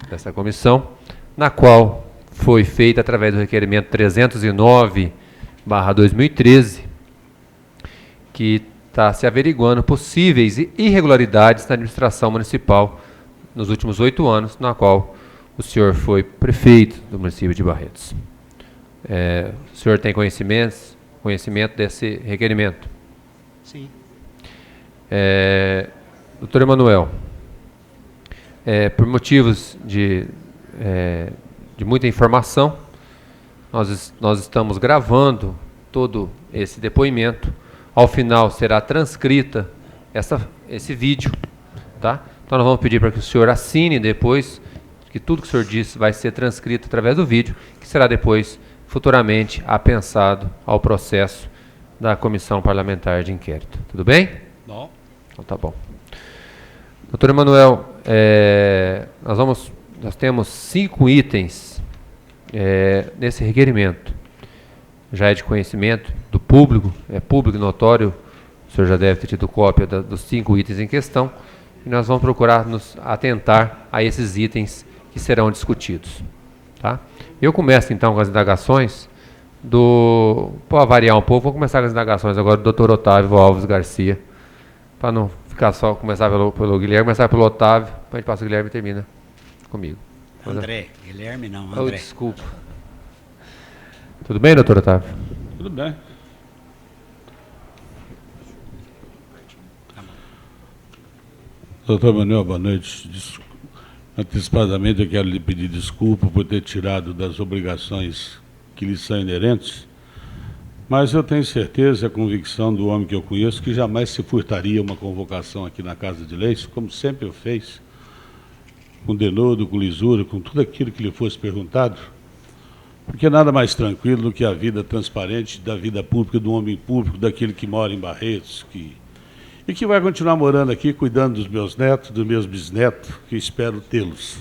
dessa comissão, na qual foi feita através do requerimento 309/2013, que está se averiguando possíveis irregularidades na administração municipal nos últimos 8 anos, na qual o senhor foi prefeito do município de Barretos. O senhor tem conhecimento desse requerimento? Sim. Doutor Emanuel, por motivos de muita informação, nós estamos gravando todo esse depoimento. Ao final será transcrita esse vídeo, tá? Então nós vamos pedir para que o senhor assine depois, que tudo que o senhor disse vai ser transcrito através do vídeo, que será depois, futuramente, apensado ao processo da Comissão Parlamentar de Inquérito. Tudo bem? Bom. Então tá bom. Doutor Emanuel, nós temos 5 itens nesse requerimento. Já é de conhecimento do público, é público e notório, o senhor já deve ter tido cópia dos 5 itens em questão, e nós vamos procurar nos atentar a esses itens que serão discutidos. Tá? Eu começo então com as indagações para variar um pouco, vou começar com as indagações agora do Dr. Otávio Alves Garcia, para não ficar só começar pelo Guilherme, começar pelo Otávio, depois a gente passa o Guilherme e termina comigo. André, Guilherme não, André. Desculpa. Tudo bem, doutor Otávio? Tudo bem. Doutor Manuel, boa noite. Antecipadamente eu quero lhe pedir desculpa por ter tirado das obrigações que lhe são inerentes, mas eu tenho certeza e a convicção do homem que eu conheço que jamais se furtaria uma convocação aqui na Casa de Leis, como sempre eu fez, com denodo, com lisura, com tudo aquilo que lhe fosse perguntado, porque nada mais tranquilo do que a vida transparente da vida pública, do homem público, daquele que mora em Barretos, e que vai continuar morando aqui, cuidando dos meus netos, dos meus bisnetos, que espero tê-los.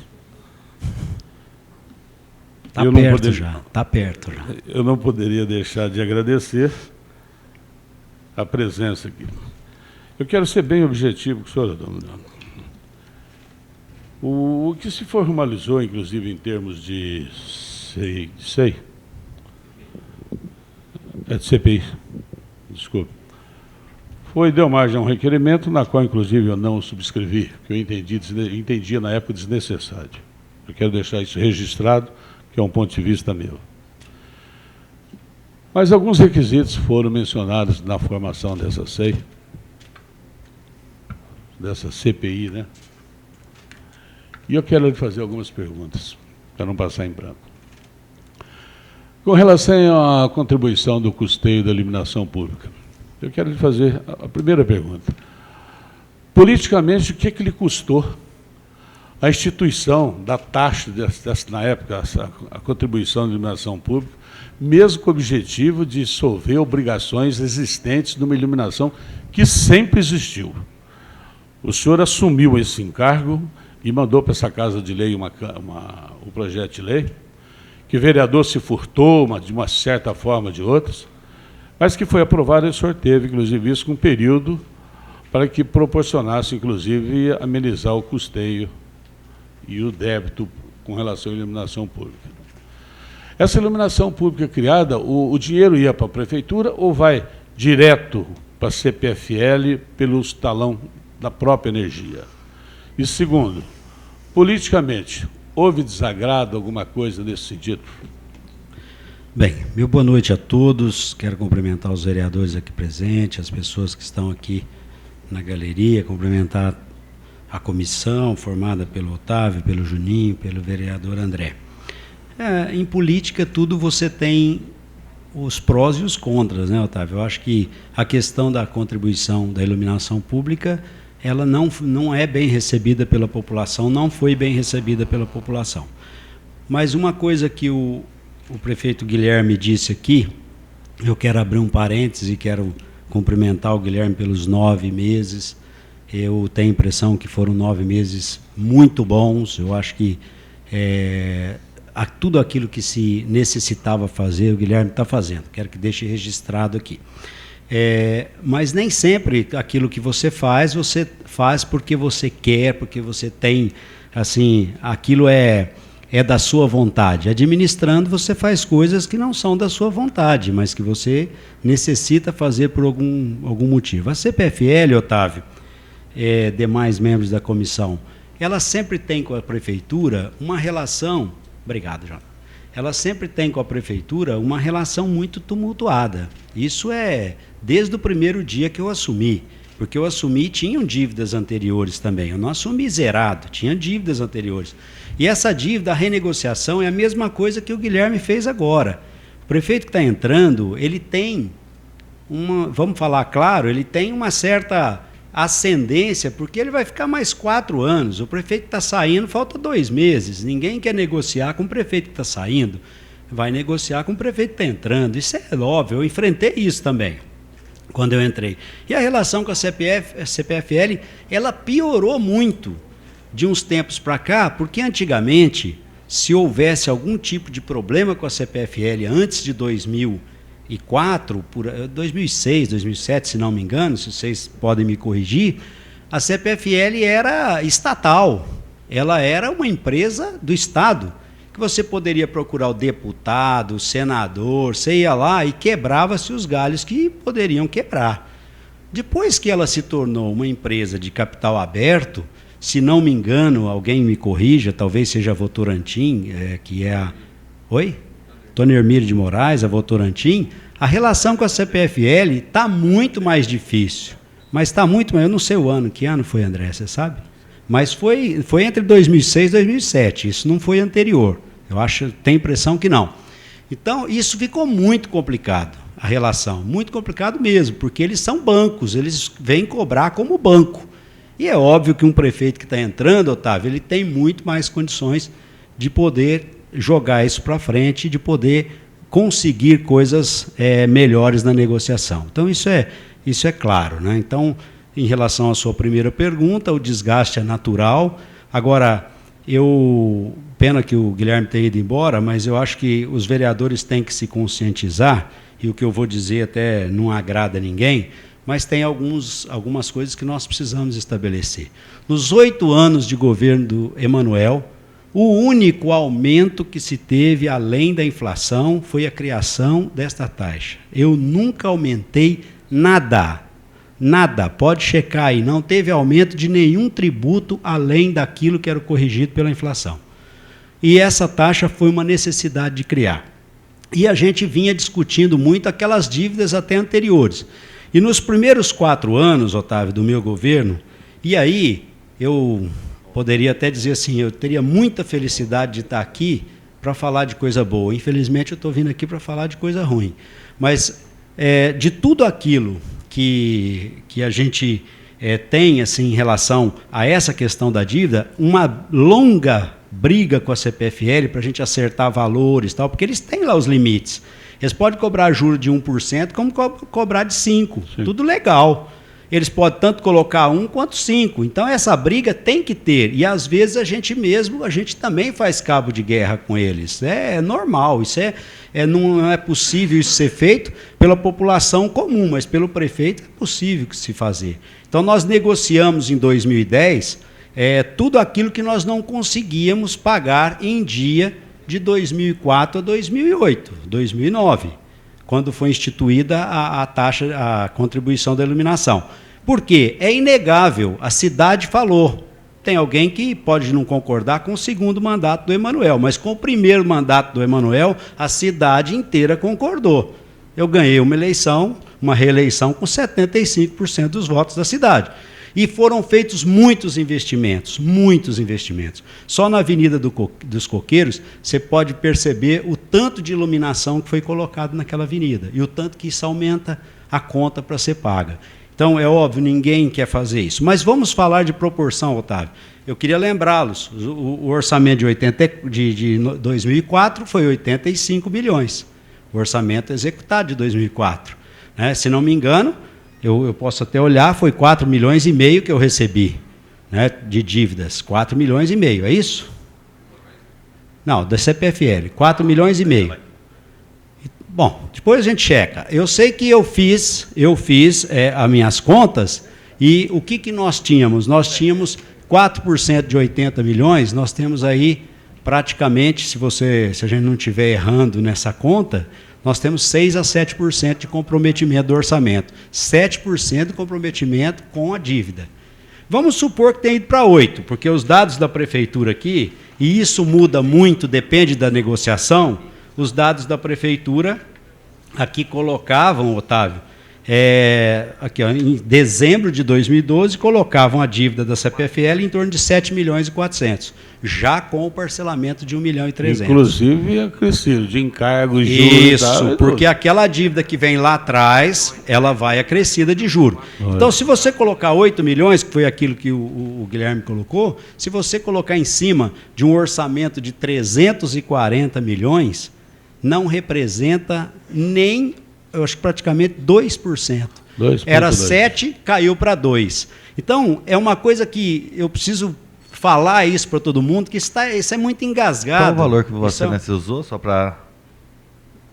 Está perto já. Eu não poderia deixar de agradecer a presença aqui. Eu quero ser bem objetivo com o senhor, doutor Manuel. O que se formalizou, inclusive, em termos de CPI, desculpe, deu margem a um requerimento, na qual, inclusive, eu não subscrevi, que eu entendia na época desnecessário. Eu quero deixar isso registrado, que é um ponto de vista meu. Mas alguns requisitos foram mencionados na formação dessa CPI, né? E eu quero lhe fazer algumas perguntas, para não passar em branco. Com relação à contribuição do custeio da iluminação pública, eu quero lhe fazer a primeira pergunta. Politicamente, o que lhe custou a instituição da taxa, na época, a contribuição da iluminação pública, mesmo com o objetivo de solver obrigações existentes numa iluminação que sempre existiu? O senhor assumiu esse encargo e mandou para essa Casa de Lei o projeto de lei, que o vereador se furtou de uma certa forma ou de outras, mas que foi aprovado e o senhor teve, inclusive, isso com um período para que proporcionasse, inclusive, amenizar o custeio e o débito com relação à iluminação pública. Essa iluminação pública criada, o dinheiro ia para a prefeitura ou vai direto para a CPFL pelo talão da própria energia? E segundo, politicamente, houve desagrado, alguma coisa nesse sentido? Bem, meu boa noite a todos. Quero cumprimentar os vereadores aqui presentes, as pessoas que estão aqui na galeria, cumprimentar a comissão formada pelo Otávio, pelo Juninho, pelo vereador André. Em política, tudo você tem os prós e os contras, né, Otávio? Eu acho que a questão da contribuição da iluminação pública, ela não é bem recebida pela população, não foi bem recebida pela população. Mas uma coisa que o prefeito Guilherme disse aqui, eu quero abrir um parêntese e quero cumprimentar o Guilherme pelos 9 meses. Eu tenho a impressão que foram 9 meses muito bons. Eu acho que tudo aquilo que se necessitava fazer, o Guilherme está fazendo. Quero que deixe registrado aqui. Mas nem sempre aquilo que você faz porque você quer, porque você tem assim, aquilo é da sua vontade. Administrando, você faz coisas que não são da sua vontade, mas que você necessita fazer por algum motivo. A CPFL, Otávio, demais membros da comissão, ela sempre tem com a prefeitura uma relação... Obrigado, João. Ela sempre tem com a prefeitura uma relação muito tumultuada. Isso é desde o primeiro dia que eu assumi. Porque eu assumi, tinham dívidas anteriores também. Eu não assumi zerado, tinha dívidas anteriores. E essa dívida, a renegociação, é a mesma coisa que o Guilherme fez agora. O prefeito que está entrando, ele tem vamos falar claro, ele tem uma certa ascendência, porque ele vai ficar mais 4 anos. O prefeito que está saindo, falta 2 meses. Ninguém quer negociar com o prefeito que está saindo. Vai negociar com o prefeito que está entrando. Isso é óbvio, eu enfrentei isso também quando eu entrei. E a relação com a CPFL, ela piorou muito de uns tempos para cá, porque antigamente, se houvesse algum tipo de problema com a CPFL antes de 2004, 2006, 2007, se não me engano, se vocês podem me corrigir, a CPFL era estatal, ela era uma empresa do Estado, que você poderia procurar o deputado, o senador, você ia lá e quebrava-se os galhos que poderiam quebrar. Depois que ela se tornou uma empresa de capital aberto, se não me engano, alguém me corrija, talvez seja a Votorantim, que é a... Oi? Tony Hermílio de Moraes, a Votorantim, a relação com a CPFL está muito mais difícil. Mas está muito mais... Eu não sei o ano, que ano foi, André, você sabe? Mas foi entre 2006 e 2007, isso não foi anterior. Eu acho, tenho a impressão que não. Então, isso ficou muito complicado, a relação. Muito complicado mesmo, porque eles são bancos, eles vêm cobrar como banco. E é óbvio que um prefeito que está entrando, Otávio, ele tem muito mais condições de poder jogar isso para frente, de poder conseguir coisas melhores na negociação. Então, isso é claro, né? Então, em relação à sua primeira pergunta, o desgaste é natural. Agora, pena que o Guilherme tenha ido embora, mas eu acho que os vereadores têm que se conscientizar, e o que eu vou dizer até não agrada a ninguém, mas tem algumas coisas que nós precisamos estabelecer. Nos 8 anos de governo do Emanuel, o único aumento que se teve além da inflação foi a criação desta taxa. Eu nunca aumentei nada. Nada, pode checar aí, não teve aumento de nenhum tributo além daquilo que era corrigido pela inflação. E essa taxa foi uma necessidade de criar. E a gente vinha discutindo muito aquelas dívidas até anteriores. E nos primeiros 4 anos, Otávio, do meu governo, e aí eu poderia até dizer assim, eu teria muita felicidade de estar aqui para falar de coisa boa. Infelizmente eu estou vindo aqui para falar de coisa ruim. Mas de tudo aquilo que a gente tem assim, em relação a essa questão da dívida, uma longa briga com a CPFL para a gente acertar valores, tal, porque eles têm lá os limites. Eles podem cobrar juros de 1%, como cobrar de 5%. Sim. Tudo legal. Eles podem tanto colocar 1 quanto 5. Então, essa briga tem que ter. E, às vezes, a gente também faz cabo de guerra com eles. É normal. Isso não é possível isso ser feito pela população comum, mas pelo prefeito é possível que se fazer. Então, nós negociamos em 2010 tudo aquilo que nós não conseguíamos pagar em dia de 2004 a 2008, 2009, quando foi instituída a taxa, a contribuição da iluminação. Por quê? É inegável, a cidade falou. Tem alguém que pode não concordar com o segundo mandato do Emanuel, mas com o primeiro mandato do Emanuel, a cidade inteira concordou. Eu ganhei uma reeleição com 75% dos votos da cidade. E foram feitos muitos investimentos. Só na Avenida dos Coqueiros, você pode perceber o tanto de iluminação que foi colocado naquela avenida e o tanto que isso aumenta a conta para ser paga. Então, é óbvio, ninguém quer fazer isso. Mas vamos falar de proporção, Otávio. Eu queria lembrá-los, o orçamento de 2004 foi 85 bilhões. O orçamento executado de 2004. Né? Se não me engano, eu posso até olhar, foi 4,5 milhões que eu recebi, né, de dívidas. 4,5 milhões, é isso? Não, da CPFL, 4,5 milhões. Bom, depois a gente checa. Eu sei que eu fiz as minhas contas e o que nós tínhamos? Nós tínhamos 4% de 80 milhões, nós temos aí praticamente, se a gente não estiver errando nessa conta, nós temos 6 a 7% de comprometimento do orçamento. 7% de comprometimento com a dívida. Vamos supor que tenha ido para 8%, porque os dados da prefeitura aqui, e isso muda muito, depende da negociação, os dados da prefeitura aqui colocavam, Otávio, aqui, ó, em dezembro de 2012, colocavam a dívida da CPFL em torno de 7 milhões e 400, já com o parcelamento de 1 milhão e 300. Inclusive é crescido, de encargos, juros. Isso, porque aquela dívida que vem lá atrás, ela vai acrescida de juros. Então, se você colocar 8 milhões, que foi aquilo que o Guilherme colocou, se você colocar em cima de um orçamento de 340 milhões, não representa nem, eu acho que praticamente 2%. Era 7%, caiu para 2%. Então, é uma coisa que eu preciso falar isso para todo mundo, que isso é muito engasgado. Qual o valor que você usou, só para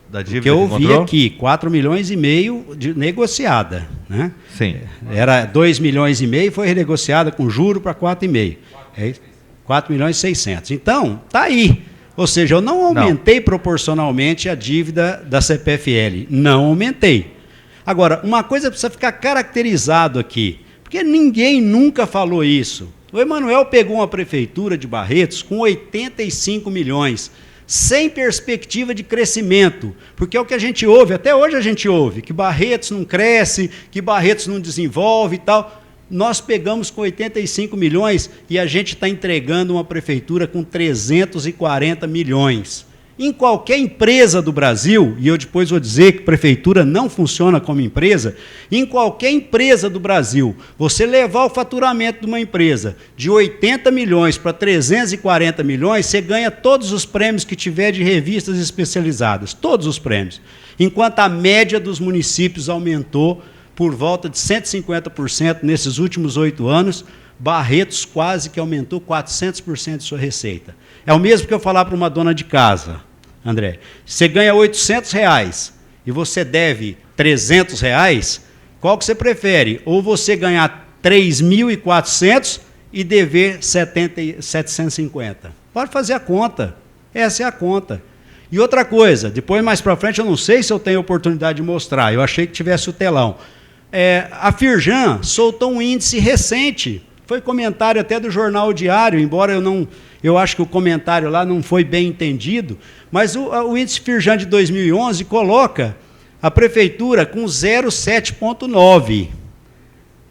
da dívida que eu vi aqui, 4 milhões e meio de negociada. Né? Sim. Era 2 milhões e meio, foi renegociada com juro para 4,5. 4 milhões e 600. Então, está aí. Ou seja, eu não aumentei proporcionalmente a dívida da CPFL. Não aumentei. Agora, uma coisa precisa ficar caracterizado aqui, porque ninguém nunca falou isso. O Emanuel pegou uma prefeitura de Barretos com 85 milhões, sem perspectiva de crescimento, porque é o que a gente ouve, até hoje a gente ouve, que Barretos não cresce, que Barretos não desenvolve e tal. Nós pegamos com 85 milhões e a gente está entregando uma prefeitura com 340 milhões. Em qualquer empresa do Brasil, e eu depois vou dizer que prefeitura não funciona como empresa, em qualquer empresa do Brasil, você levar o faturamento de uma empresa de 80 milhões para 340 milhões, você ganha todos os prêmios que tiver de revistas especializadas, todos os prêmios. Enquanto a média dos municípios aumentou por volta de 150% nesses últimos 8 anos, Barretos quase que aumentou 400% de sua receita. É o mesmo que eu falar para uma dona de casa, André. Você ganha R$800 e você deve R$300, qual que você prefere? Ou você ganhar 3.400 e dever 750? Pode fazer a conta. Essa é a conta. E outra coisa, depois mais para frente eu não sei se eu tenho oportunidade de mostrar, eu achei que tivesse o telão. A Firjan soltou um índice recente, foi comentário até do Jornal Diário, embora eu acho que o comentário lá não foi bem entendido, mas o índice Firjan de 2011 coloca a prefeitura com 0,7,9,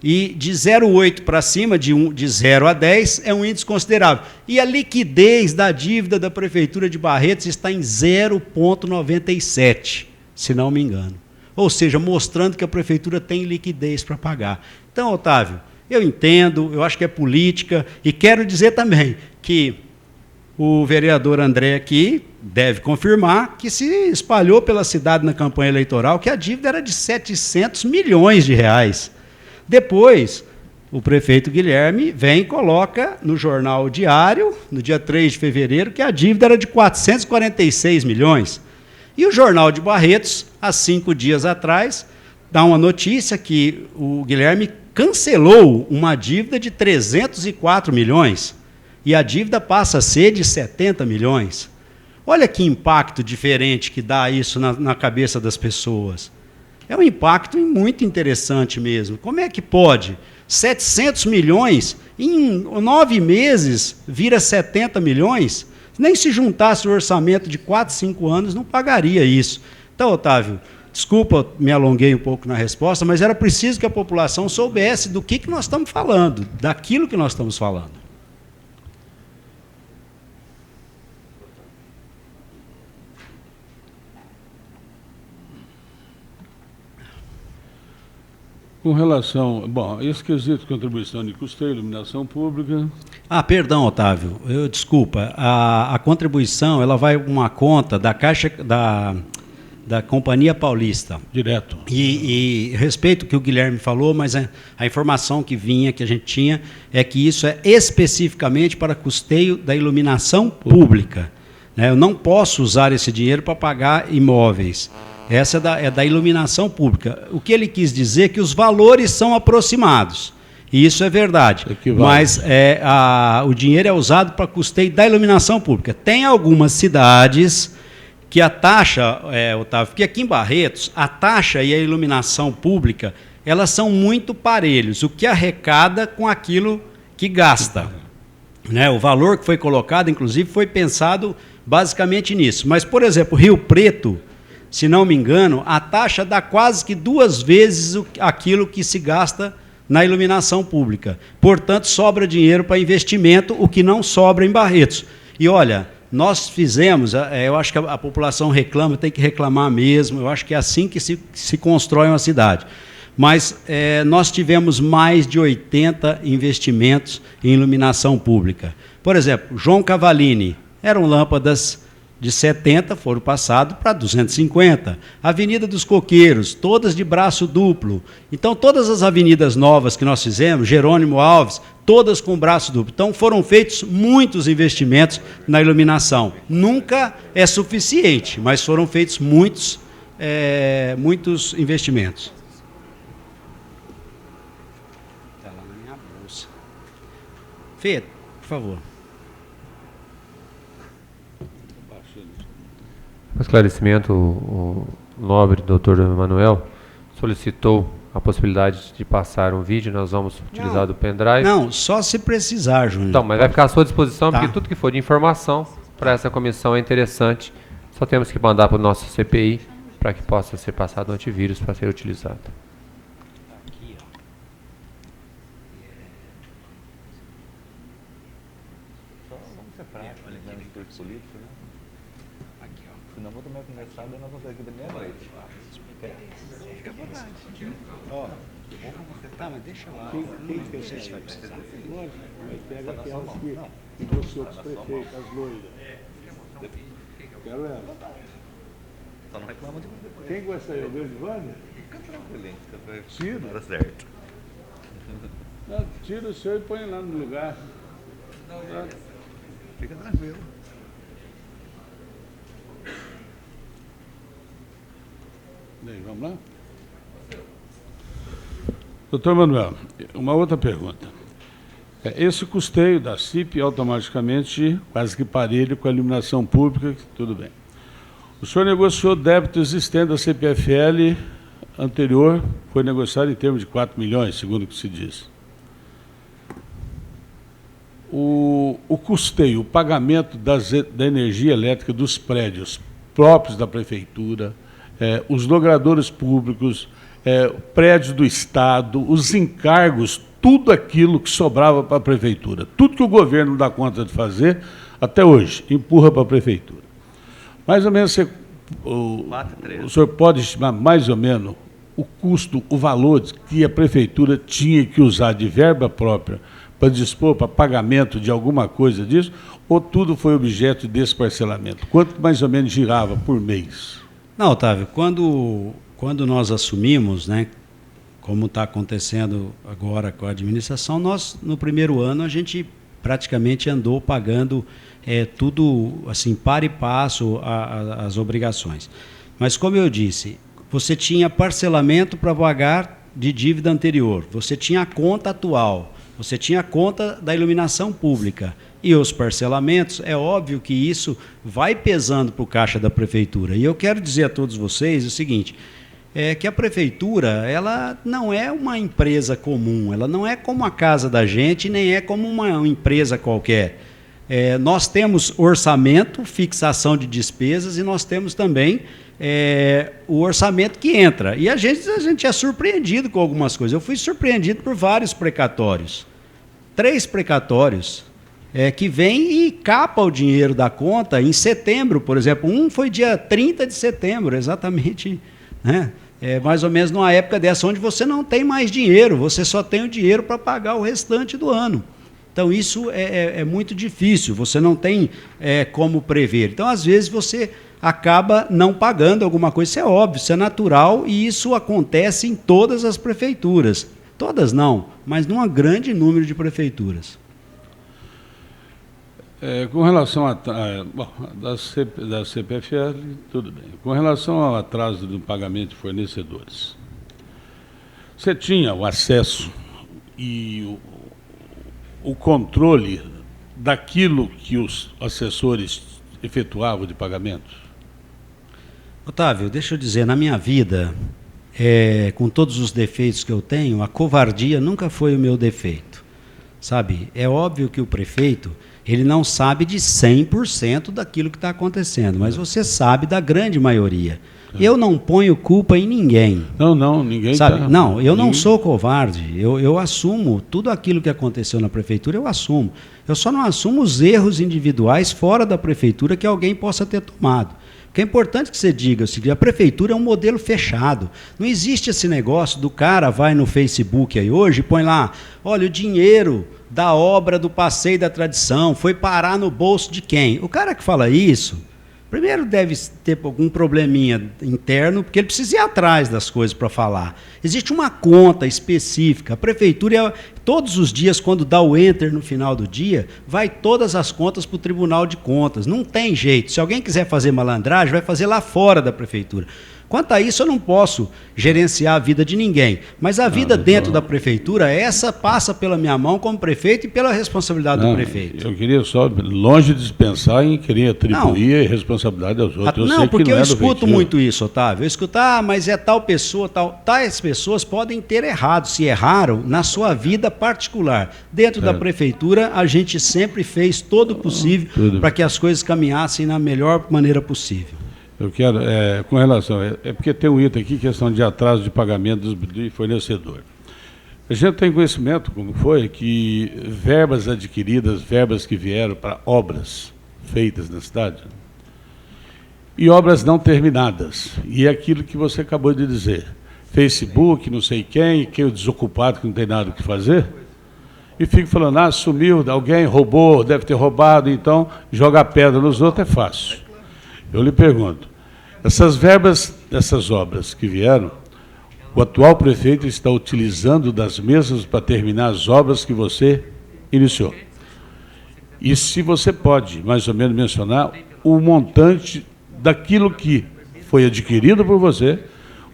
e de 0,8 para cima, de 0 a 10, é um índice considerável. E a liquidez da dívida da prefeitura de Barretos está em 0,97, se não me engano. Ou seja, mostrando que a prefeitura tem liquidez para pagar. Então, Otávio, eu entendo, eu acho que é política, e quero dizer também que o vereador André aqui deve confirmar que se espalhou pela cidade na campanha eleitoral que a dívida era de 700 milhões de reais. Depois, o prefeito Guilherme vem e coloca no Jornal Diário, no dia 3 de fevereiro, que a dívida era de 446 milhões. E o Jornal de Barretos, há 5 dias atrás, dá uma notícia que o Guilherme cancelou uma dívida de 304 milhões e a dívida passa a ser de 70 milhões. Olha que impacto diferente que dá isso na cabeça das pessoas. É um impacto muito interessante mesmo. Como é que pode? 700 milhões, em 9 meses, vira 70 milhões? Nem se juntasse o orçamento de 4, 5 anos, não pagaria isso. Então, Otávio, desculpa, me alonguei um pouco na resposta, mas era preciso que a população soubesse do que nós estamos falando, daquilo que nós estamos falando. Com relação... Bom, esse quesito de contribuição de custeio, iluminação pública... Perdão, Otávio, desculpa. A contribuição, ela vai uma conta da Caixa da Companhia Paulista. Direto. E respeito o que o Guilherme falou, mas a informação que a gente tinha, é que isso é especificamente para custeio da iluminação pública. Né? Eu não posso usar esse dinheiro para pagar imóveis. Essa é da iluminação pública. O que ele quis dizer é que os valores são aproximados. E isso é verdade. Mas o dinheiro é usado para custeio da iluminação pública. Tem algumas cidades que a taxa, Otávio, porque aqui em Barretos, a taxa e a iluminação pública, elas são muito parelhos, o que arrecada com aquilo que gasta. Né? O valor que foi colocado, inclusive, foi pensado basicamente nisso. Mas, por exemplo, Rio Preto, se não me engano, a taxa dá quase que 2 vezes aquilo que se gasta na iluminação pública. Portanto, sobra dinheiro para investimento, o que não sobra em Barretos. E olha, nós fizemos, eu acho que a população reclama, tem que reclamar mesmo, eu acho que é assim que se constrói uma cidade. Mas nós tivemos mais de 80 investimentos em iluminação pública. Por exemplo, João Cavallini, eram lâmpadas de 70, foram passados para 250. Avenida dos Coqueiros, todas de braço duplo. Então, todas as avenidas novas que nós fizemos, Jerônimo Alves, todas com braço duplo. Então, foram feitos muitos investimentos na iluminação. Nunca é suficiente, mas foram feitos muitos investimentos. Está lá na minha bolsa. Fê, por favor. O esclarecimento, o nobre doutor Emanuel solicitou a possibilidade de passar um vídeo, nós vamos utilizar do pendrive. Não, só se precisar, Júnior. Então, mas vai ficar à sua disposição, Tá. porque tudo que for de informação para essa comissão é interessante. Só temos que mandar para o nosso CPI para que possa ser passado o antivírus para ser utilizado. Aqui, ó. Vamos ser práticos, né? No discurso político, né? Aqui, ó. Senão vou também começar, daí nós vamos ter aqui da meia-noite. Fica à vontade. Ó, tá, mas deixa lá. Quem você vai precisar? Lógico, mas pega aquelas que trouxe outros prefeitos, as loiras. Quero ela. Só não reclama de mim depois. Quem gosta eu vejo Wagner? Fica tranquilinho, Tira. tá certo. Não, tira o seu e põe lá no lugar. Fica tranquilo. Bem, vamos lá? Doutor Manuel, uma outra pergunta. Esse custeio da CIP automaticamente quase que parelho com a iluminação pública, tudo bem. O senhor negociou débito existente da CPFL anterior, foi negociado em termos de 4 milhões, segundo o que se diz. O custeio, o pagamento da energia elétrica dos prédios próprios da prefeitura, os logradores públicos, prédios do Estado, os encargos, tudo aquilo que sobrava para a prefeitura, tudo que o governo não dá conta de fazer, até hoje, empurra para a prefeitura. Mais ou menos, o senhor pode estimar mais ou menos o custo, o valor que a prefeitura tinha que usar de verba própria para dispor para pagamento de alguma coisa disso, ou tudo foi objeto desse parcelamento? Quanto mais ou menos girava por mês? Não, Otávio, quando nós assumimos, né, como está acontecendo agora com a administração, nós, no primeiro ano, a gente praticamente andou pagando tudo assim, para e passo as obrigações. Mas, como eu disse, você tinha parcelamento para pagar de dívida anterior, você tinha a conta atual, você tinha a conta da iluminação pública. E os parcelamentos, é óbvio que isso vai pesando para o caixa da prefeitura. E eu quero dizer a todos vocês o seguinte, que a prefeitura, ela não é uma empresa comum, ela não é como a casa da gente, nem é como uma empresa qualquer. Nós temos orçamento, fixação de despesas, e nós temos também o orçamento que entra. E a gente é surpreendido com algumas coisas. Eu fui surpreendido por vários precatórios. 3 precatórios que vêm e capa o dinheiro da conta em setembro, por exemplo. Um foi dia 30 de setembro, exatamente, né? Mais ou menos numa época dessa, onde você não tem mais dinheiro, você só tem o dinheiro para pagar o restante do ano. Então, isso é muito difícil, você não tem como prever. Então, às vezes, você acaba não pagando alguma coisa, isso é óbvio, isso é natural, e isso acontece em todas as prefeituras. Todas não, mas num grande número de prefeituras. Com relação da CPFL, tudo bem. Com relação ao atraso do pagamento de fornecedores, você tinha o acesso e o controle daquilo que os assessores efetuavam de pagamentos? Otávio, deixa eu dizer, na minha vida, com todos os defeitos que eu tenho, a covardia nunca foi o meu defeito. Sabe, é óbvio que o prefeito, ele não sabe de 100% daquilo que está acontecendo, mas você sabe da grande maioria. Eu não ponho culpa em ninguém. Não, ninguém sabe? Tá, não, eu ninguém... não sou covarde. Eu assumo tudo aquilo que aconteceu na prefeitura, eu assumo. Eu só não assumo os erros individuais fora da prefeitura que alguém possa ter tomado. Porque é importante que você diga o seguinte: a prefeitura é um modelo fechado. Não existe esse negócio do cara vai no Facebook aí hoje e põe lá, olha, o dinheiro da obra do Passeio da Tradição foi parar no bolso de quem? O cara que fala isso, primeiro deve ter algum probleminha interno, porque ele precisa ir atrás das coisas para falar. Existe uma conta específica. A prefeitura, todos os dias, quando dá o enter no final do dia, vai todas as contas para o Tribunal de Contas. Não tem jeito. Se alguém quiser fazer malandragem, vai fazer lá fora da prefeitura. Quanto a isso, eu não posso gerenciar a vida de ninguém. Mas a vida dentro da prefeitura, essa passa pela minha mão como prefeito e pela responsabilidade do prefeito. Eu queria só, longe de pensar em querer atribuir a responsabilidade aos outros. Não, porque eu escuto muito isso, Otávio. Eu escuto, mas é tal pessoa, tal. Tais pessoas podem ter errado, se erraram na sua vida particular. Dentro da prefeitura, a gente sempre fez todo o possível para que as coisas caminhassem na melhor maneira possível. Eu quero, com relação, porque tem um item aqui, questão de atraso de pagamento do fornecedor. A gente tem conhecimento, como foi, que verbas adquiridas, verbas que vieram para obras feitas na cidade, e obras não terminadas. E é aquilo que você acabou de dizer. Facebook, não sei quem o desocupado que não tem nada o que fazer, e fica falando, sumiu, alguém roubou, deve ter roubado, então jogar pedra nos outros é fácil. Eu lhe pergunto, essas verbas, essas obras que vieram, o atual prefeito está utilizando das mesmas para terminar as obras que você iniciou? E se você pode, mais ou menos, mencionar o montante daquilo que foi adquirido por você,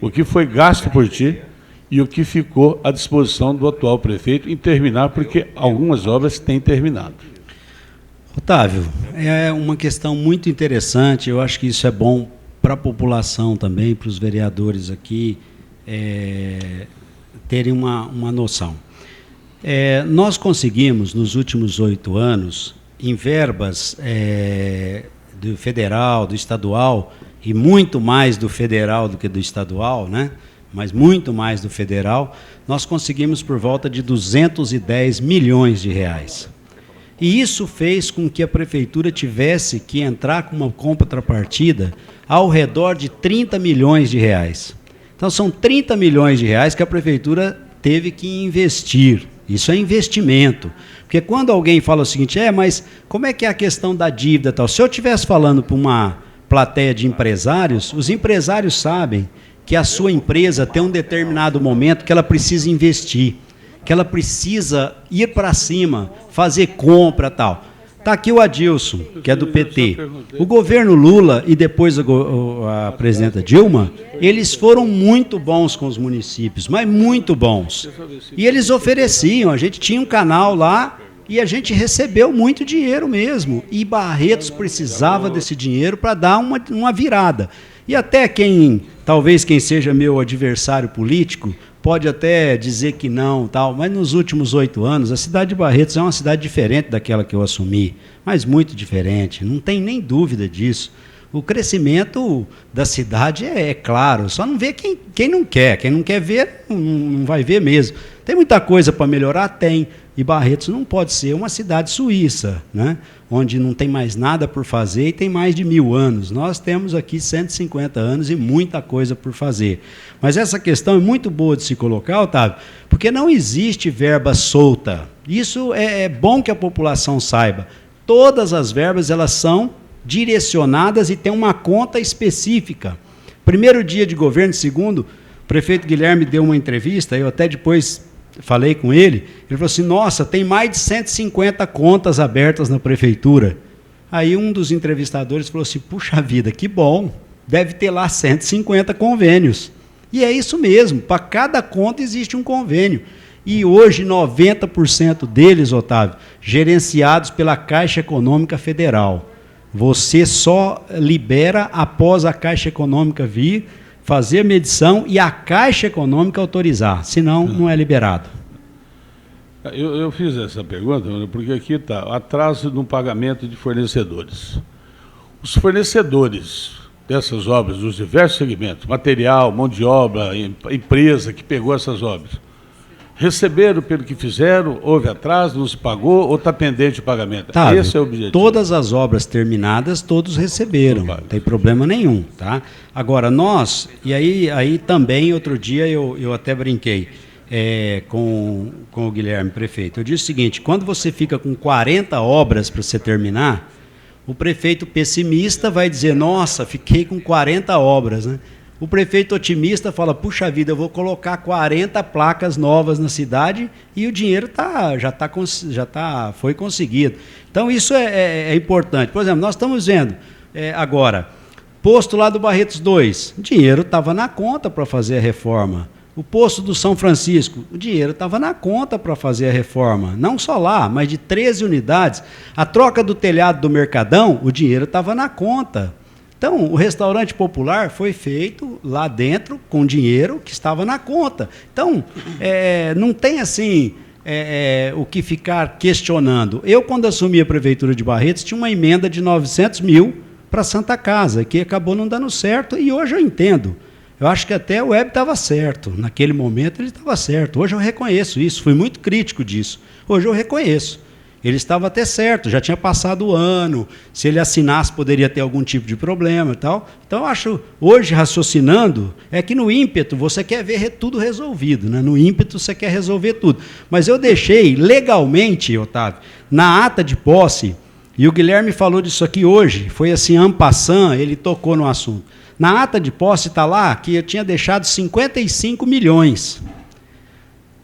o que foi gasto por ti e o que ficou à disposição do atual prefeito em terminar, porque algumas obras têm terminado. Otávio, é uma questão muito interessante, eu acho que isso é bom para a população também, para os vereadores aqui terem uma noção. Nós conseguimos, nos últimos 8 anos, em verbas do federal, do estadual, e muito mais do federal do que do estadual, né? Mas muito mais do federal, nós conseguimos por volta de 210 milhões de reais. E isso fez com que a prefeitura tivesse que entrar com uma contrapartida ao redor de 30 milhões de reais. Então, são 30 milhões de reais que a prefeitura teve que investir. Isso é investimento. Porque quando alguém fala o seguinte, mas como é que é a questão da dívida e tal? Se eu estivesse falando para uma plateia de empresários, os empresários sabem que a sua empresa tem um determinado momento que ela precisa investir, que ela precisa ir para cima, fazer compra e tal. Está aqui o Adilson, que é do PT. O governo Lula e depois a presidenta Dilma, eles foram muito bons com os municípios, mas muito bons. E eles ofereciam, a gente tinha um canal lá e a gente recebeu muito dinheiro mesmo. E Barretos precisava desse dinheiro para dar uma virada. E até talvez quem seja meu adversário político, pode até dizer que não, tal, mas nos últimos 8 anos, a cidade de Barretos é uma cidade diferente daquela que eu assumi, mas muito diferente, não tem nem dúvida disso. O crescimento da cidade é claro, só não vê quem não quer ver, não vai ver mesmo. Tem muita coisa para melhorar? Tem. E Barretos não pode ser uma cidade suíça, né? Onde não tem mais nada por fazer e tem mais de 1000 anos. Nós temos aqui 150 anos e muita coisa por fazer. Mas essa questão é muito boa de se colocar, Otávio, porque não existe verba solta. Isso é bom que a população saiba. Todas as verbas elas são direcionadas e têm uma conta específica. Primeiro dia de governo, segundo, o prefeito Guilherme deu uma entrevista, eu até depois falei com ele falou assim, nossa, tem mais de 150 contas abertas na prefeitura. Aí um dos entrevistadores falou assim, puxa vida, que bom, deve ter lá 150 convênios. E é isso mesmo, para cada conta existe um convênio. e hoje 90% deles, Otávio, gerenciados pela Caixa Econômica Federal. Você só libera após a Caixa Econômica vir, fazer a medição e a Caixa Econômica autorizar, senão não é liberado. Eu fiz essa pergunta porque aqui está atraso no pagamento de fornecedores. Os fornecedores dessas obras, dos diversos segmentos, material, mão de obra, empresa que pegou essas obras, receberam pelo que fizeram, houve atraso, não se pagou ou está pendente o pagamento? Tá, esse é o objetivo. Todas as obras terminadas, todos receberam, não tem problema nenhum. Tá? Agora, nós, e aí também, outro dia eu até brinquei com o Guilherme, prefeito, eu disse o seguinte, quando você fica com 40 obras para você terminar, o prefeito pessimista vai dizer, nossa, fiquei com 40 obras, né? O prefeito otimista fala, puxa vida, eu vou colocar 40 placas novas na cidade e o dinheiro foi conseguido. Então isso é importante. Por exemplo, nós estamos vendo agora, posto lá do Barretos 2, o dinheiro estava na conta para fazer a reforma. O posto do São Francisco, o dinheiro estava na conta para fazer a reforma. Não só lá, mas de 13 unidades. A troca do telhado do Mercadão, o dinheiro estava na conta. Então, o restaurante popular foi feito lá dentro com dinheiro que estava na conta. Então, não tem assim o que ficar questionando. Eu, quando assumi a Prefeitura de Barretos, tinha uma emenda de 900 mil para a Santa Casa, que acabou não dando certo, e hoje eu entendo. Eu acho que até o Web estava certo. Naquele momento ele estava certo. Hoje eu reconheço isso, fui muito crítico disso. Hoje eu reconheço. Ele estava até certo, já tinha passado o ano, se ele assinasse poderia ter algum tipo de problema e tal. Então eu acho, hoje raciocinando, que no ímpeto você quer ver tudo resolvido, né? No ímpeto você quer resolver tudo. Mas eu deixei legalmente, Otávio, na ata de posse, e o Guilherme falou disso aqui hoje, foi assim, en passant, ele tocou no assunto. Na ata de posse está lá que eu tinha deixado 55 milhões.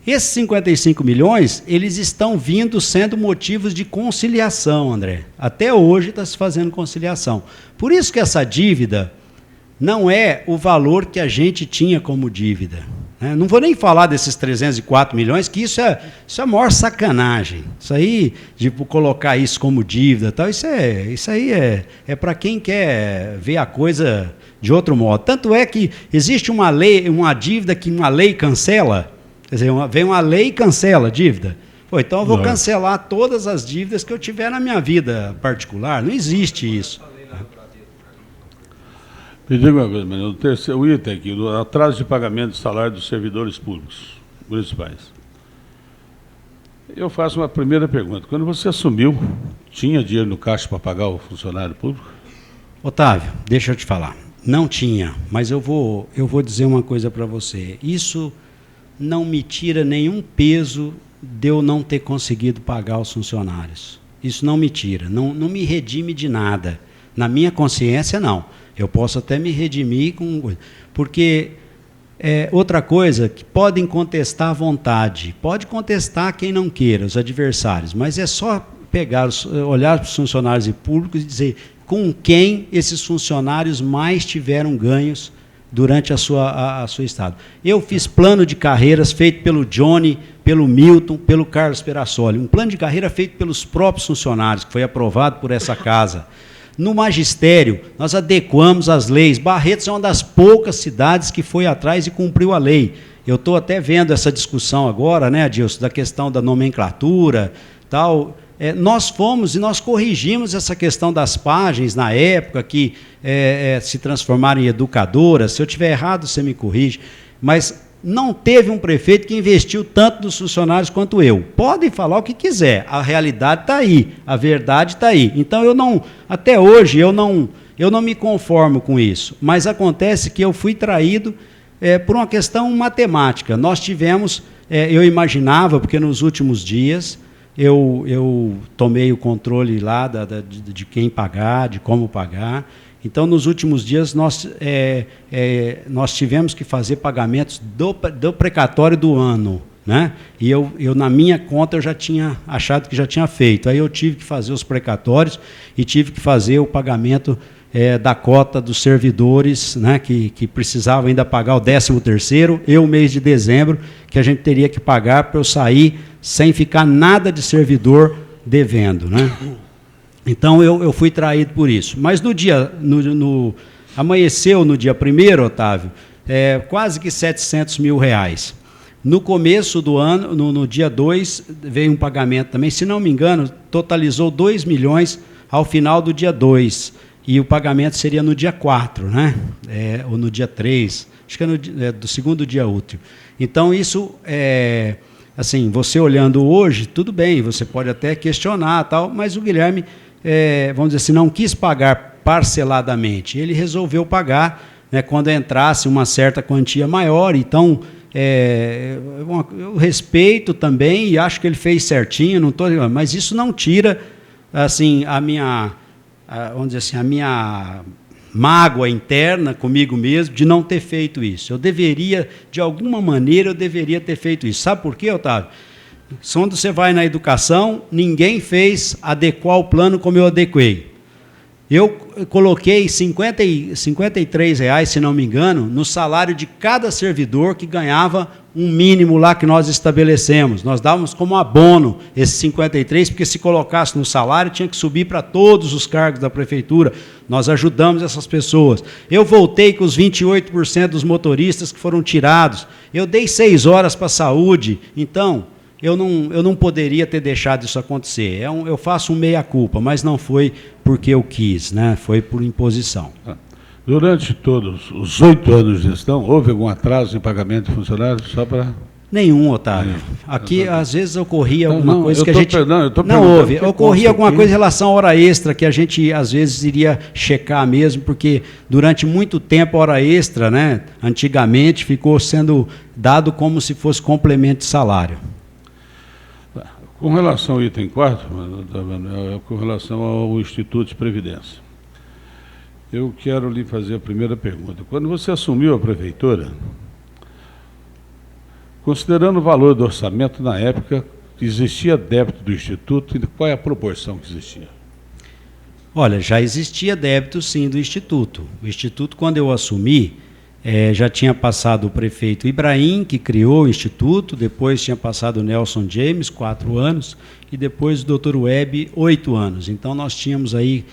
Esses 55 milhões, eles estão vindo sendo motivos de conciliação, André. Até hoje está se fazendo conciliação. Por isso que essa dívida não é o valor que a gente tinha como dívida. Né? Não vou nem falar desses 304 milhões, que isso é a maior sacanagem. Isso aí, de colocar isso como dívida, tal, isso aí é para quem quer ver a coisa de outro modo. Tanto é que existe uma lei, uma dívida que uma lei cancela. Quer dizer, vem uma lei e cancela a dívida. Pô, então eu vou cancelar todas as dívidas que eu tiver na minha vida particular. Não existe isso. Me diga uma coisa, mas o terceiro item aqui, o atraso de pagamento do salário dos servidores públicos municipais. Eu faço uma primeira pergunta. Quando você assumiu, tinha dinheiro no caixa para pagar o funcionário público? Otávio, deixa eu te falar. Não tinha, mas eu vou dizer uma coisa para você. Isso não me tira nenhum peso de eu não ter conseguido pagar os funcionários. Isso não me tira, não me redime de nada. Na minha consciência, não. Eu posso até me redimir com... Porque outra coisa, que podem contestar à vontade. Pode contestar quem não queira, os adversários, mas é só olhar para os funcionários públicos e dizer com quem esses funcionários mais tiveram ganhos durante a sua estado. Eu fiz plano de carreiras feito pelo Johnny, pelo Milton, pelo Carlos Perassoli. Um plano de carreira feito pelos próprios funcionários, que foi aprovado por essa casa. No magistério, nós adequamos as leis. Barretos é uma das poucas cidades que foi atrás e cumpriu a lei. Eu estou até vendo essa discussão agora, né, Adilson, da questão da nomenclatura, tal. Nós fomos e nós corrigimos essa questão das páginas na época que se transformaram em educadoras. Se eu estiver errado, você me corrige. Mas não teve um prefeito que investiu tanto nos funcionários quanto eu. Podem falar o que quiser, a realidade está aí, a verdade está aí. Então, até hoje, eu não me conformo com isso. Mas acontece que eu fui traído por uma questão matemática. Nós tivemos, eu imaginava, porque nos últimos dias... Eu tomei o controle lá de quem pagar, de como pagar. Então, nos últimos dias, nós tivemos que fazer pagamentos do precatório do ano. Né? E eu, na minha conta, eu já tinha achado que já tinha feito. Aí eu tive que fazer os precatórios e tive que fazer o pagamento da cota dos servidores, né, que precisavam ainda pagar o 13º, o mês de dezembro, que a gente teria que pagar para eu sair sem ficar nada de servidor devendo, né? Então eu fui traído por isso. Mas amanheceu no dia 1º, Otávio, quase que R$700 mil. No começo do ano, no dia 2, veio um pagamento também, se não me engano, totalizou 2 milhões ao final do dia 2. E o pagamento seria no dia 4, né? Ou no dia 3, acho que do segundo dia útil. Então, isso, assim, você olhando hoje, tudo bem, você pode até questionar, tal, mas o Guilherme, vamos dizer assim, não quis pagar parceladamente. Ele resolveu pagar, né, quando entrasse uma certa quantia maior. Então, eu respeito também e acho que ele fez certinho, não tô, mas isso não tira, assim, vamos dizer assim, a minha mágoa interna comigo mesmo de não ter feito isso. Eu deveria, de alguma maneira, ter feito isso. Sabe por quê, Otávio? Quando você vai na educação, ninguém fez adequar o plano como eu adequei. Eu coloquei R$53, se não me engano, no salário de cada servidor que ganhava um mínimo lá que nós estabelecemos. Nós dávamos como abono esses 53, porque se colocasse no salário, tinha que subir para todos os cargos da prefeitura. Nós ajudamos essas pessoas. Eu voltei com os 28% dos motoristas que foram tirados. Eu dei 6 horas para a saúde. Então, eu não poderia ter deixado isso acontecer. Eu faço um meia-culpa, mas não foi porque eu quis, né? Foi por imposição. Durante todos os 8 anos de gestão, houve algum atraso em pagamento de funcionários? Só para... Nenhum, Otávio. Aqui, às vezes, ocorria alguma coisa que a gente... Não houve. Ocorria alguma coisa em relação à hora extra, que a gente, às vezes, iria checar mesmo, porque durante muito tempo a hora extra, né, antigamente, ficou sendo dado como se fosse complemento de salário. Com relação ao item 4, com relação ao Instituto de Previdência, eu quero lhe fazer a primeira pergunta. Quando você assumiu a prefeitura, considerando o valor do orçamento na época, existia débito do Instituto e qual é a proporção que existia? Olha, já existia débito, sim, do Instituto. O Instituto, quando eu assumi, já tinha passado o prefeito Ibrahim, que criou o Instituto, depois tinha passado o Nelson James, 4 anos, e depois o Dr. Webb, 8 anos. Então, nós tínhamos aí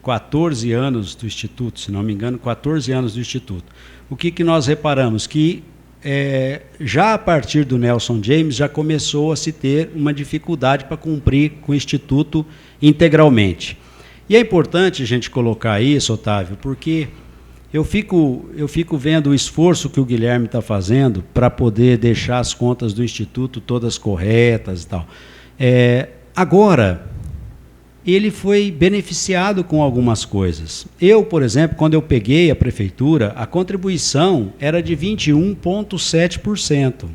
14 anos do Instituto, se não me engano, 14 anos do Instituto. O que nós reparamos? Que já a partir do Nelson James, já começou a se ter uma dificuldade para cumprir com o Instituto integralmente. E é importante a gente colocar isso, Otávio, porque... Eu fico vendo o esforço que o Guilherme está fazendo para poder deixar as contas do Instituto todas corretas e tal. Agora, ele foi beneficiado com algumas coisas. Eu, por exemplo, quando eu peguei a prefeitura, a contribuição era de 21,7%.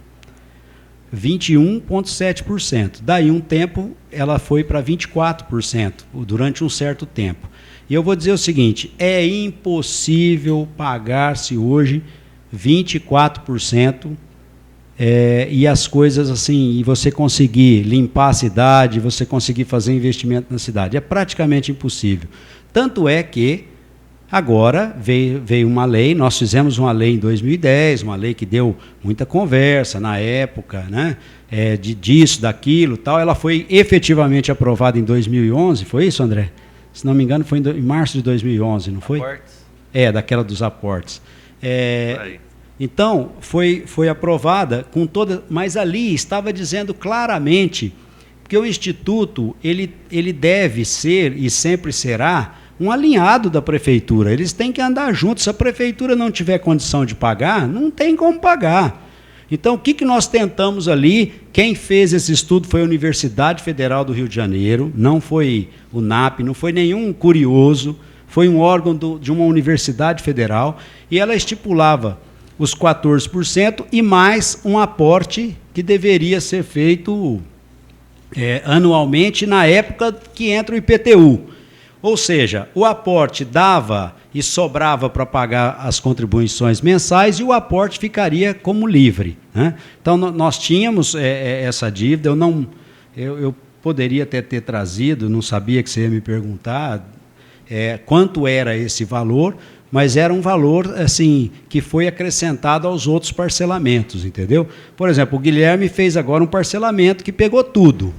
21,7%. Daí um tempo, ela foi para 24%, durante um certo tempo. E eu vou dizer o seguinte, é impossível pagar-se hoje 24% e as coisas assim, e você conseguir limpar a cidade, você conseguir fazer investimento na cidade. É praticamente impossível. Tanto é que agora veio uma lei, nós fizemos uma lei em 2010, uma lei que deu muita conversa na época, né? Disso, daquilo, tal. Ela foi efetivamente aprovada em 2011, foi isso, André? Se não me engano, foi em março de 2011, não foi? Aportes? Daquela dos aportes. Então, foi aprovada com toda... Mas ali estava dizendo claramente que o Instituto ele deve ser e sempre será um alinhado da prefeitura. Eles têm que andar juntos. Se a prefeitura não tiver condição de pagar, não tem como pagar. Então, o que nós tentamos ali? Quem fez esse estudo foi a Universidade Federal do Rio de Janeiro, não foi o NAP, não foi nenhum curioso, foi um órgão de uma universidade federal, e ela estipulava os 14% e mais um aporte que deveria ser feito anualmente na época que entra o IPTU. Ou seja, o aporte dava e sobrava para pagar as contribuições mensais e o aporte ficaria como livre, né? Então, nós tínhamos essa dívida, eu poderia até ter trazido, não sabia que você ia me perguntar, quanto era esse valor, mas era um valor assim que foi acrescentado aos outros parcelamentos, entendeu? Por exemplo, o Guilherme fez agora um parcelamento que pegou tudo.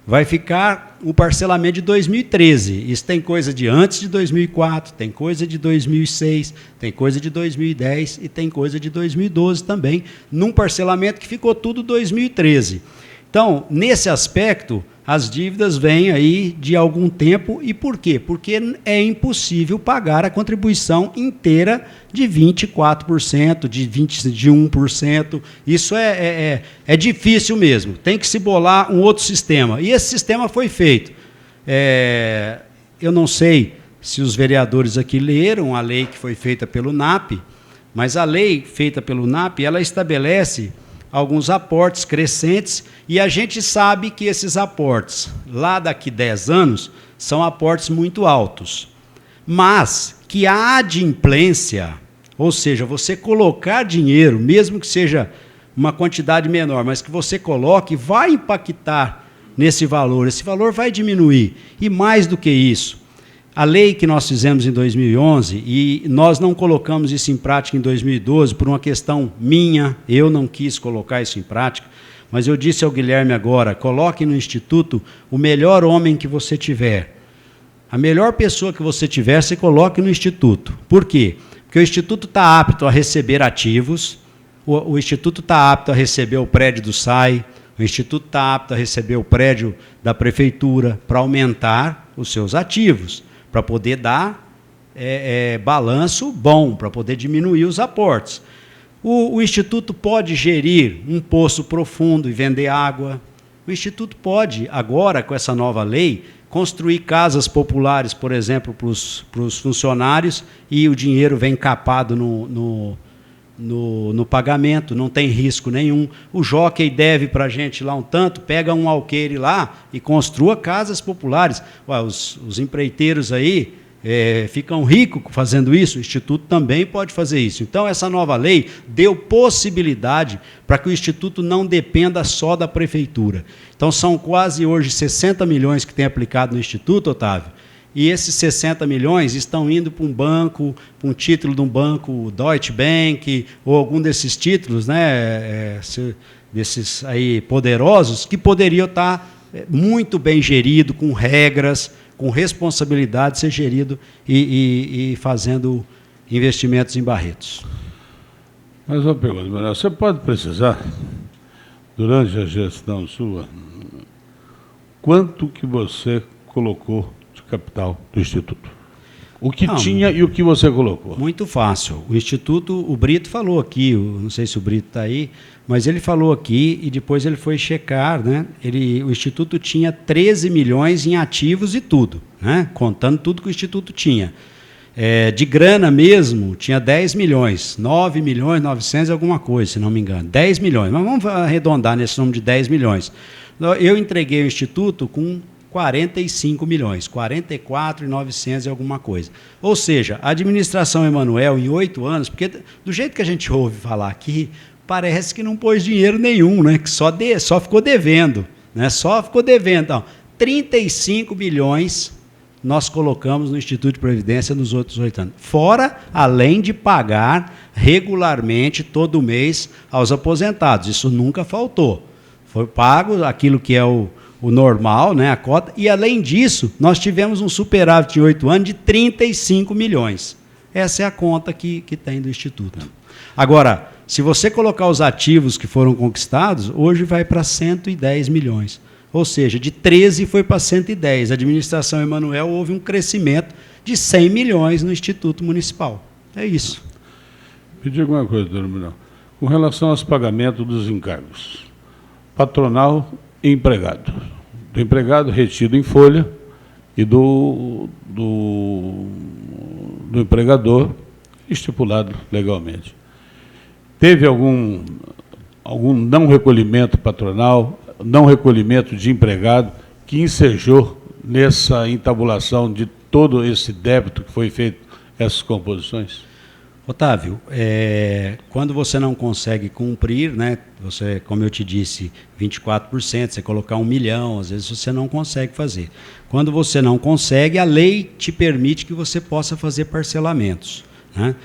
Vai ficar o parcelamento de 2013. Isso tem coisa de antes de 2004, tem coisa de 2006, tem coisa de 2010 e tem coisa de 2012 também, num parcelamento que ficou tudo 2013. Então, nesse aspecto, as dívidas vêm aí de algum tempo. E por quê? Porque é impossível pagar a contribuição inteira de 24%, de 21%. Isso é difícil mesmo. Tem que se bolar um outro sistema. E esse sistema foi feito. Eu não sei se os vereadores aqui leram a lei que foi feita pelo NAP, mas a lei feita pelo NAP, ela estabelece alguns aportes crescentes, e a gente sabe que esses aportes, lá daqui 10 anos, são aportes muito altos. Mas que a adimplência, ou seja, você colocar dinheiro, mesmo que seja uma quantidade menor, mas que você coloque, vai impactar nesse valor. Esse valor vai diminuir. E mais do que isso, a lei que nós fizemos em 2011, e nós não colocamos isso em prática em 2012, por uma questão minha, eu não quis colocar isso em prática, mas eu disse ao Guilherme agora, coloque no Instituto o melhor homem que você tiver. A melhor pessoa que você tiver, você coloque no Instituto. Por quê? Porque o Instituto está apto a receber ativos, o Instituto está apto a receber o prédio do SAI, o Instituto está apto a receber o prédio da Prefeitura, para aumentar os seus ativos, para poder dar balanço bom, para poder diminuir os aportes. O Instituto pode gerir um poço profundo e vender água. O Instituto pode, agora, com essa nova lei, construir casas populares, por exemplo, para os funcionários, e o dinheiro vem capado no pagamento, não tem risco nenhum. O Jockey deve para a gente lá um tanto, pega um alqueire lá e construa casas populares. Ué, os empreiteiros aí ficam ricos fazendo isso, o Instituto também pode fazer isso. Então, essa nova lei deu possibilidade para que o Instituto não dependa só da Prefeitura. Então, são quase hoje 60 milhões que tem aplicado no Instituto, Otávio, e esses 60 milhões estão indo para um banco, para um título de um banco, Deutsche Bank, ou algum desses títulos, né, desses aí poderosos, que poderiam estar muito bem gerido, com regras, com responsabilidade, ser gerido e fazendo investimentos em Barretos. Mais uma pergunta, Manuel. Você pode precisar, durante a gestão sua, quanto que você colocou de capital do Instituto? O que tinha e o que você colocou? Muito fácil. O Instituto, o Brito falou aqui, não sei se o Brito está aí, mas ele falou aqui e depois ele foi checar, né? O Instituto tinha 13 milhões em ativos e tudo, né? Contando tudo que o Instituto tinha. De grana mesmo, tinha 10 milhões, 9 milhões, 900 alguma coisa, se não me engano. 10 milhões, mas vamos arredondar nesse número de 10 milhões. Eu entreguei o Instituto com 45 milhões, 44.900 e alguma coisa. Ou seja, a administração Emanuel, em 8 anos, porque do jeito que a gente ouve falar aqui, parece que não pôs dinheiro nenhum, né? Que só ficou devendo. Né? Só ficou devendo. Então, 35 milhões nós colocamos no Instituto de Previdência nos outros 8 anos. Fora, além de pagar regularmente, todo mês, aos aposentados. Isso nunca faltou. Foi pago aquilo que é o normal, né, a cota, e além disso, nós tivemos um superávit de 8 anos de 35 milhões. Essa é a conta que tem do Instituto. Agora, se você colocar os ativos que foram conquistados, hoje vai para 110 milhões. Ou seja, de 13 foi para 110. A administração Emanuel houve um crescimento de 100 milhões no Instituto Municipal. É isso. Me diga uma coisa, doutor Manuel. Com relação aos pagamentos dos encargos, patronal e empregado. Do empregado retido em folha e do empregador estipulado legalmente. Teve algum não recolhimento patronal, não recolhimento de empregado que ensejou nessa entabulação de todo esse débito que foi feito, essas composições? Otávio, quando você não consegue cumprir, né, você, como eu te disse, 24%, você colocar 1 milhão, às vezes você não consegue fazer. Quando você não consegue, a lei te permite que você possa fazer parcelamentos, né?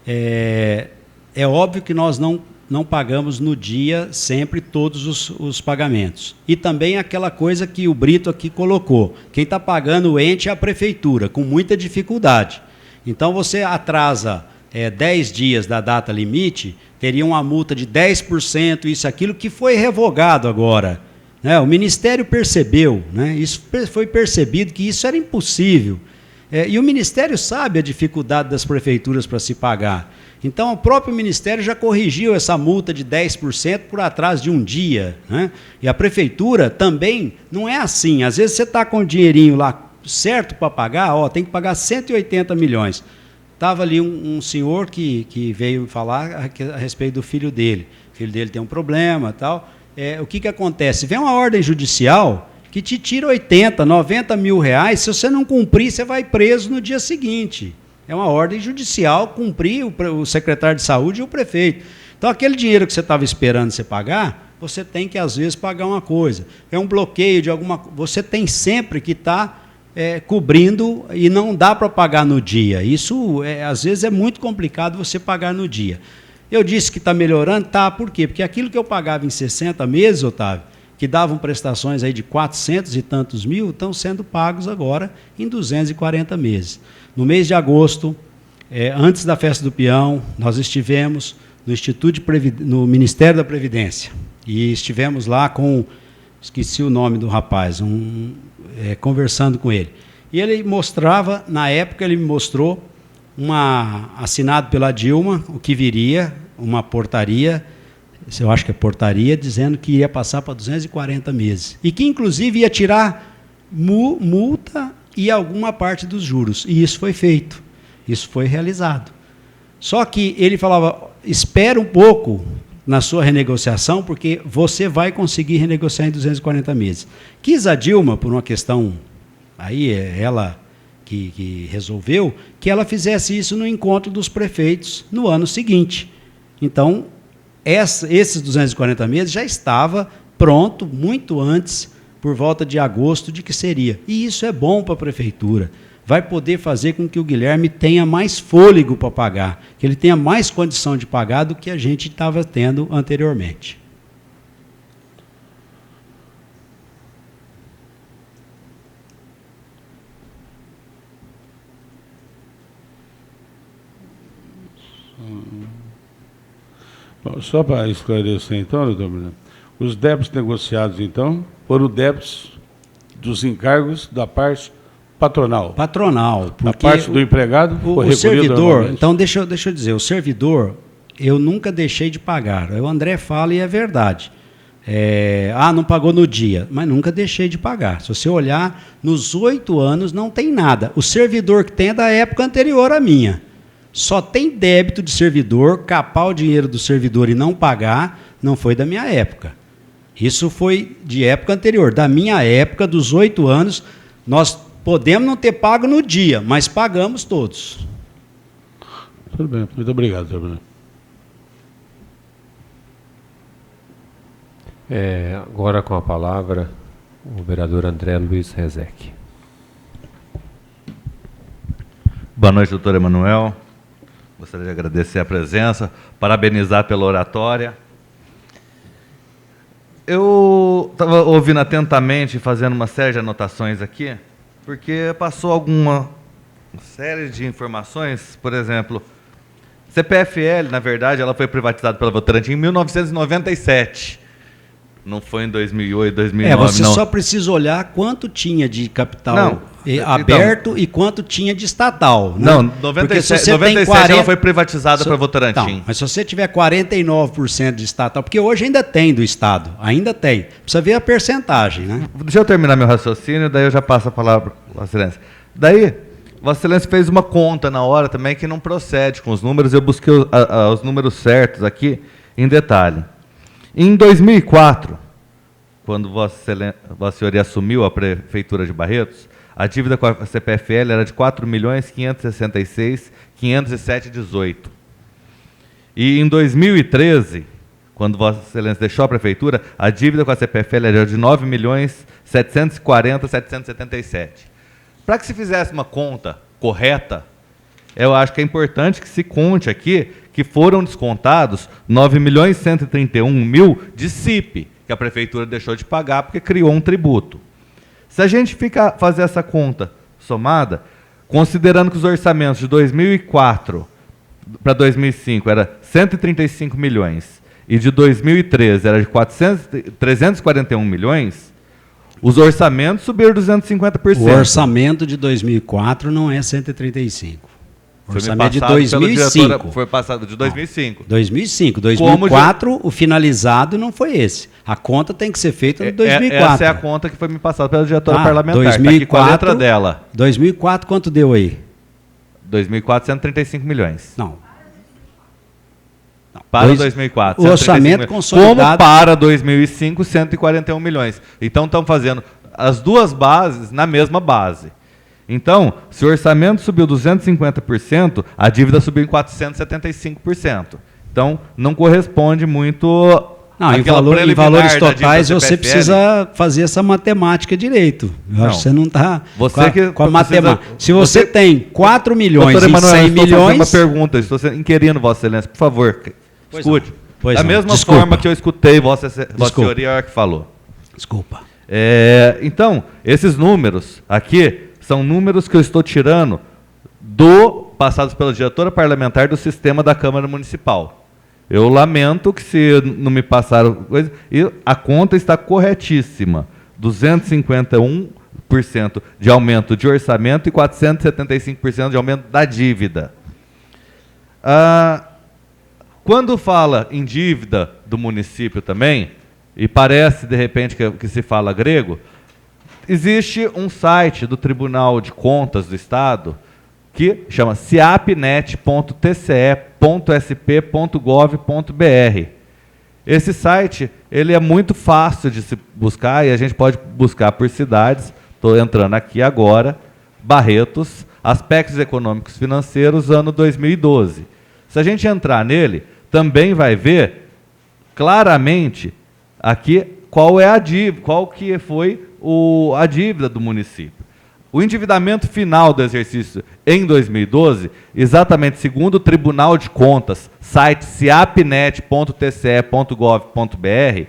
É óbvio que nós não pagamos no dia sempre todos os pagamentos. E também aquela coisa que o Brito aqui colocou, quem está pagando o ente é a prefeitura, com muita dificuldade. Então você atrasa 10 dias da data limite, teria uma multa de 10%, isso, aquilo, que foi revogado agora, né? O Ministério percebeu, né? Isso foi percebido que isso era impossível. E o Ministério sabe a dificuldade das prefeituras para se pagar. Então, o próprio Ministério já corrigiu essa multa de 10% por atraso de um dia, né? E a Prefeitura também não é assim. Às vezes você está com o dinheirinho lá certo para pagar, tem que pagar 180 milhões. Estava ali um senhor que veio falar a respeito do filho dele. O filho dele tem um problema e tal. O que acontece? Vem uma ordem judicial que te tira 80, 90 mil reais. Se você não cumprir, você vai preso no dia seguinte. É uma ordem judicial cumprir o secretário de saúde e o prefeito. Então, aquele dinheiro que você estava esperando você pagar, você tem que, às vezes, pagar uma coisa. É um bloqueio de alguma coisa. Você tem sempre que estar cobrindo e não dá para pagar no dia. Isso, às vezes, é muito complicado você pagar no dia. Eu disse que está melhorando, tá, por quê? Porque aquilo que eu pagava em 60 meses, Otávio, que davam prestações aí de 400 e tantos mil, estão sendo pagos agora em 240 meses. No mês de agosto, antes da festa do peão, nós estivemos no Ministério da Previdência e estivemos lá com, esqueci o nome do rapaz, conversando com ele. E ele mostrava, na época ele me mostrou, assinado pela Dilma, o que viria, uma portaria, eu acho que é portaria, dizendo que ia passar para 240 meses. E que, inclusive, ia tirar multa e alguma parte dos juros. E isso foi feito. Isso foi realizado. Só que ele falava, espera um pouco na sua renegociação, porque você vai conseguir renegociar em 240 meses. Quis a Dilma, por uma questão, aí ela que resolveu, que ela fizesse isso no encontro dos prefeitos no ano seguinte. Então, esses 240 meses já estava pronto muito antes, por volta de agosto, de que seria. E isso é bom para a prefeitura. Vai poder fazer com que o Guilherme tenha mais fôlego para pagar, que ele tenha mais condição de pagar do que a gente estava tendo anteriormente. Bom, só para esclarecer, então, doutor Bruno, os débitos negociados, então, foram débitos dos encargos da parte patronal. Patronal. Da parte do empregado, foi o servidor, então deixa eu dizer, o servidor, eu nunca deixei de pagar. O André fala e é verdade. Não pagou no dia, mas nunca deixei de pagar. Se você olhar, nos 8 anos não tem nada. O servidor que tem é da época anterior à minha. Só tem débito de servidor, capar o dinheiro do servidor e não pagar, não foi da minha época. Isso foi de época anterior. Da minha época, dos 8 anos, nós podemos não ter pago no dia, mas pagamos todos. Tudo bem, muito obrigado, doutor Bruno. Agora com a palavra, o vereador André Luiz Rezec. Boa noite, doutor Emanuel. Gostaria de agradecer a presença, parabenizar pela oratória. Eu estava ouvindo atentamente, fazendo uma série de anotações aqui, porque passou alguma série de informações, por exemplo, CPFL, na verdade, ela foi privatizada pela Votorantim em 1997. Não foi em 2008, 2009, você só precisa olhar quanto tinha de capital aberto e quanto tinha de estatal. Né? Não, 97 ela foi privatizada para Votorantim. Mas se você tiver 49% de estatal, porque hoje ainda tem do Estado, ainda tem. Precisa ver a percentagem, né? Deixa eu terminar meu raciocínio, daí eu já passo a palavra para Vossa Excelência. Daí, Vossa Excelência fez uma conta na hora também que não procede com os números, eu busquei os números certos aqui em detalhe. Em 2004, quando Vossa Senhoria assumiu a Prefeitura de Barretos, a dívida com a CPFL era de R$ 4.566.507,18. E em 2013, quando Vossa Excelência deixou a prefeitura, a dívida com a CPFL era de 9.740.777. Para que se fizesse uma conta correta, eu acho que é importante que se conte aqui que foram descontados 9.131.000 de CIP, que a prefeitura deixou de pagar porque criou um tributo. Se a gente fazer essa conta somada, considerando que os orçamentos de 2004 para 2005 era 135 milhões e de 2013 era de 341 milhões, os orçamentos subiram 250%. O orçamento de 2004 não é 135. O orçamento de Foi 2005. Foi passado de 2005. 2005. 2004, o finalizado não foi esse. A conta tem que ser feita em 2004. Essa é a conta que foi me passada pela diretora parlamentar. 2004, tá aqui com a letra dela. 2004, quanto deu aí? 2004, 135 milhões. Não. Para 2004. O orçamento consolidado. Como para 2005, 141 milhões. Então, estão fazendo as duas bases na mesma base. Então, se o orçamento subiu 250%, a dívida subiu em 475%. Então, não corresponde muito... Não, em valores totais você precisa fazer essa matemática direito. Eu acho que você não está com a matemática. Se você tem 4 milhões e 100 milhões... Uma pergunta, estou inquirindo, Vossa Excelência, por favor, escute. Da mesma Desculpa. forma que eu escutei Vossa Senhoria, a hora que falou. Desculpa. Então, esses números aqui são números que eu estou tirando passados pela diretora parlamentar do sistema da Câmara Municipal. Eu lamento que se não me passaram coisa, e a conta está corretíssima. 251% de aumento de orçamento e 475% de aumento da dívida. Quando fala em dívida do município também, e parece de repente que se fala grego, existe um site do Tribunal de Contas do Estado que chama ciapnet.tce.sp.gov.br. Esse site ele é muito fácil de se buscar e a gente pode buscar por cidades. Estou entrando aqui agora, Barretos, aspectos econômicos financeiros, ano 2012. Se a gente entrar nele, também vai ver claramente aqui qual é a dívida, qual que foi a dívida do município. O endividamento final do exercício em 2012, exatamente segundo o Tribunal de Contas, site ciapnet.tce.gov.br,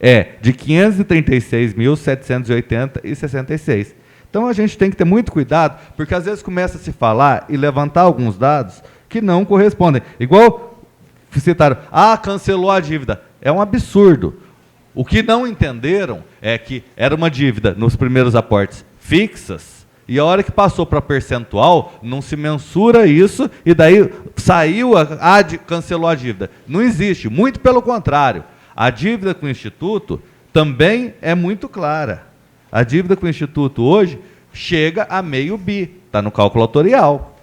é de 536.780,66. Então a gente tem que ter muito cuidado, porque às vezes começa a se falar e levantar alguns dados que não correspondem. Igual citaram, cancelou a dívida. É um absurdo. O que não entenderam é que era uma dívida nos primeiros aportes fixas, e a hora que passou para percentual, não se mensura isso, e daí saiu, cancelou a dívida. Não existe, muito pelo contrário. A dívida com o Instituto também é muito clara. A dívida com o Instituto hoje chega a meio bi, está no cálculo autorial.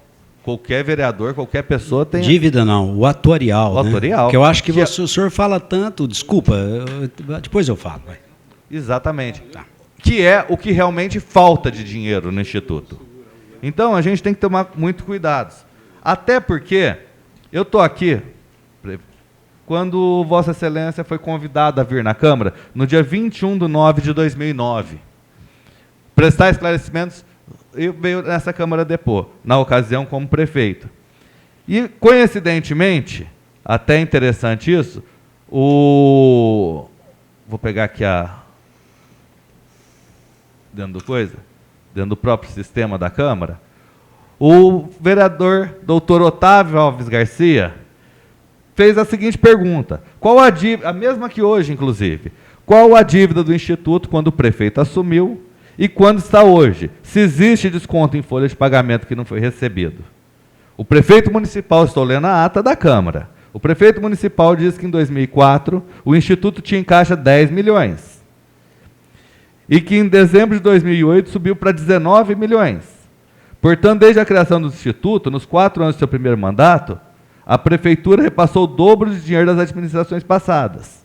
Qualquer vereador, qualquer pessoa tem... Dívida não, o atuarial. O atuarial. Que eu acho que o senhor fala tanto, desculpa, depois eu falo. Vai. Exatamente. Tá. Que é o que realmente falta de dinheiro no Instituto. Então, a gente tem que tomar muito cuidado. Até porque, eu estou aqui, quando Vossa Excelência foi convidada a vir na Câmara, no dia 21/9/2009, prestar esclarecimentos, e veio nessa Câmara depor, na ocasião como prefeito. E, coincidentemente, até interessante isso, vou pegar aqui dentro do próprio sistema da Câmara, o vereador doutor Otávio Alves Garcia fez a seguinte pergunta, qual a dívida, a mesma que hoje, inclusive, qual a dívida do Instituto quando o prefeito assumiu e quando está hoje? Se existe desconto em folha de pagamento que não foi recebido. O prefeito municipal, estou lendo a ata da Câmara, o prefeito municipal diz que em 2004 o Instituto tinha em caixa 10 milhões. E que em dezembro de 2008 subiu para 19 milhões. Portanto, desde a criação do Instituto, nos 4 anos do seu primeiro mandato, a Prefeitura repassou o dobro de dinheiro das administrações passadas.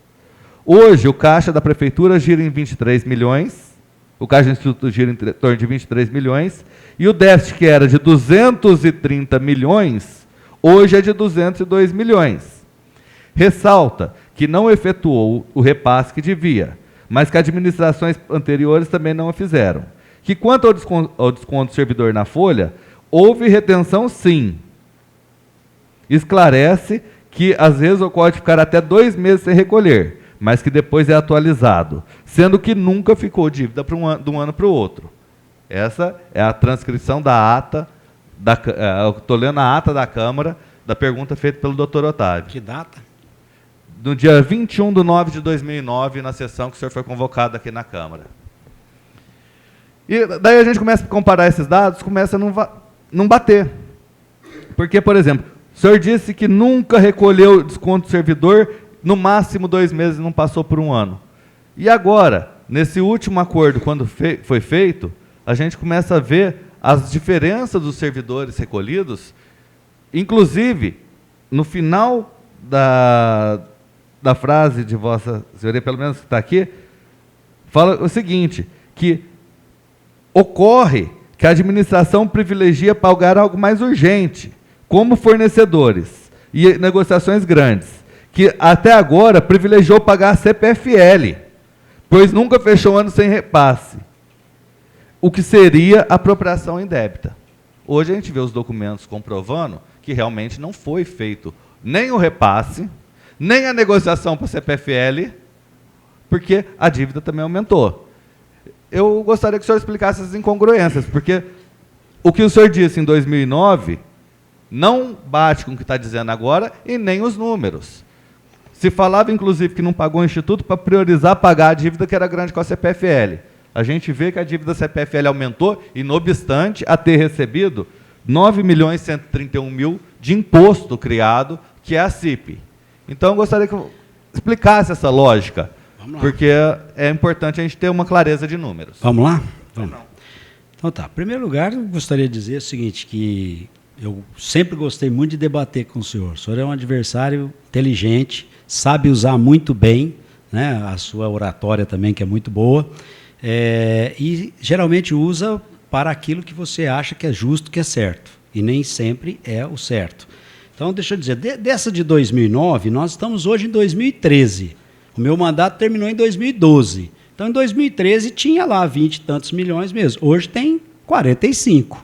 Hoje, o caixa da Prefeitura gira em 23 milhões, o caixa do Instituto gira em torno de 23 milhões, e o déficit, que era de 230 milhões, hoje é de 202 milhões. Ressalta que não efetuou o repasse que devia, mas que administrações anteriores também não o fizeram. Que quanto ao desconto do servidor na folha, houve retenção sim. Esclarece que às vezes ocorre ficar até 2 meses sem recolher, mas que depois é atualizado, sendo que nunca ficou dívida de um ano para o outro. Essa é a transcrição da ata, estou lendo a ata da Câmara, da pergunta feita pelo Dr. Otávio. Que data? No dia 21/9/2009, na sessão que o senhor foi convocado aqui na Câmara. E daí a gente começa a comparar esses dados, começa a não bater. Porque, por exemplo, o senhor disse que nunca recolheu desconto do servidor, no máximo 2 meses, não passou por 1 ano. E agora, nesse último acordo, quando foi feito, a gente começa a ver as diferenças dos servidores recolhidos, inclusive, no final da frase de Vossa Senhoria, pelo menos que está aqui, fala o seguinte, que ocorre que a administração privilegia pagar algo mais urgente, como fornecedores e negociações grandes, que até agora privilegiou pagar a CPFL, pois nunca fechou ano sem repasse, o que seria apropriação indébita. Hoje a gente vê os documentos comprovando que realmente não foi feito nem o repasse, nem a negociação para a CPFL, porque a dívida também aumentou. Eu gostaria que o senhor explicasse essas incongruências, porque o que o senhor disse em 2009 não bate com o que está dizendo agora e nem os números. Se falava, inclusive, que não pagou o Instituto para priorizar pagar a dívida que era grande com a CPFL. A gente vê que a dívida da CPFL aumentou e, não obstante, a ter recebido 9.131.000 de imposto criado, que é a CIP. Então, eu gostaria que eu explicasse essa lógica, porque é importante a gente ter uma clareza de números. Vamos lá? Vamos. Então tá. Em primeiro lugar, eu gostaria de dizer o seguinte, que eu sempre gostei muito de debater com o senhor. O senhor é um adversário inteligente, sabe usar muito bem, né, a sua oratória também, que é muito boa, e geralmente usa para aquilo que você acha que é justo, que é certo, e nem sempre é o certo. Então, deixa eu dizer, dessa de 2009, nós estamos hoje em 2013. O meu mandato terminou em 2012. Então, em 2013, tinha lá 20 e tantos milhões mesmo. Hoje tem 45,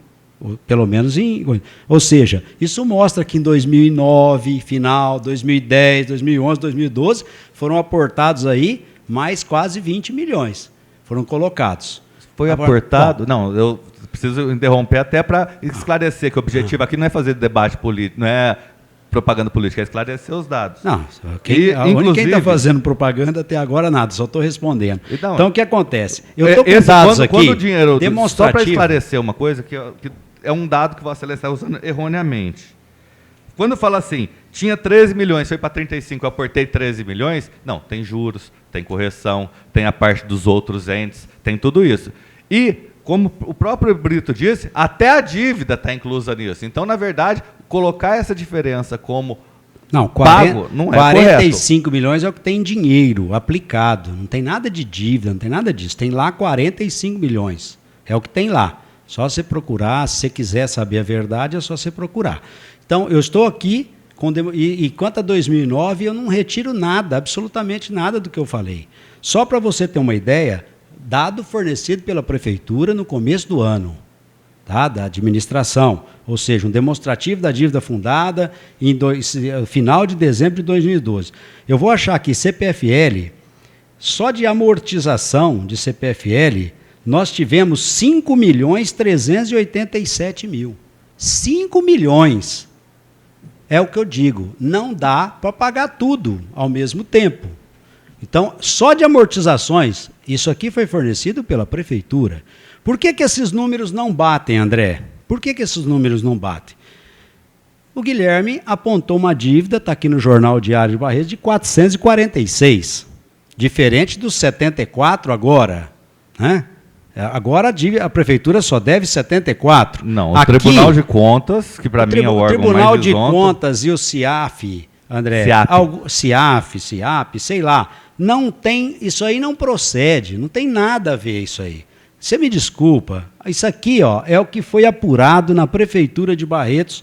pelo menos em... Ou seja, isso mostra que em 2009, final, 2010, 2011, 2012, foram aportados aí mais quase 20 milhões. Foram colocados. Foi agora, aportado? Bom, não, eu preciso interromper até para esclarecer que o objetivo aqui não é fazer debate político, não é propaganda política, é esclarecer os dados. Não, quem está fazendo propaganda até agora nada, só estou respondendo. Então, o que acontece? Eu estou com dados aqui, quando o dinheiro, demonstrativo. Só para esclarecer uma coisa, que é um dado que Vossa Excelência está usando erroneamente. Quando fala assim, tinha 13 milhões, foi para 35, eu aportei 13 milhões, não, tem juros, tem correção, tem a parte dos outros entes, tem tudo isso. E, como o próprio Brito disse, até a dívida está inclusa nisso. Então, na verdade, colocar essa diferença como pago não é 45 correto. Milhões é o que tem dinheiro aplicado, não tem nada de dívida, não tem nada disso. Tem lá 45 milhões, é o que tem lá. Só você procurar, se você quiser saber a verdade, é só você procurar. Então, eu estou aqui, e quanto a 2009, eu não retiro nada, absolutamente nada do que eu falei. Só para você ter uma ideia, dado fornecido pela Prefeitura no começo do ano, tá, da administração, ou seja, um demonstrativo da dívida fundada em final de dezembro de 2012. Eu vou achar aqui CPFL, só de amortização de CPFL, nós tivemos 5.387.000. 5 milhões. É o que eu digo, não dá para pagar tudo ao mesmo tempo. Então, só de amortizações, isso aqui foi fornecido pela Prefeitura. Por que esses números não batem, André? Por que esses números não batem? O Guilherme apontou uma dívida, está aqui no Jornal Diário de Barretos, de 446, diferente dos 74 agora, né? Agora a Prefeitura só deve 74. Não, o Tribunal de Contas, que para mim é o órgão mais isonto. O Tribunal de Contas e o CIAF, André, CIAP, sei lá, não tem, isso aí não procede, não tem nada a ver isso aí. Você me desculpa, isso aqui ó, é o que foi apurado na Prefeitura de Barretos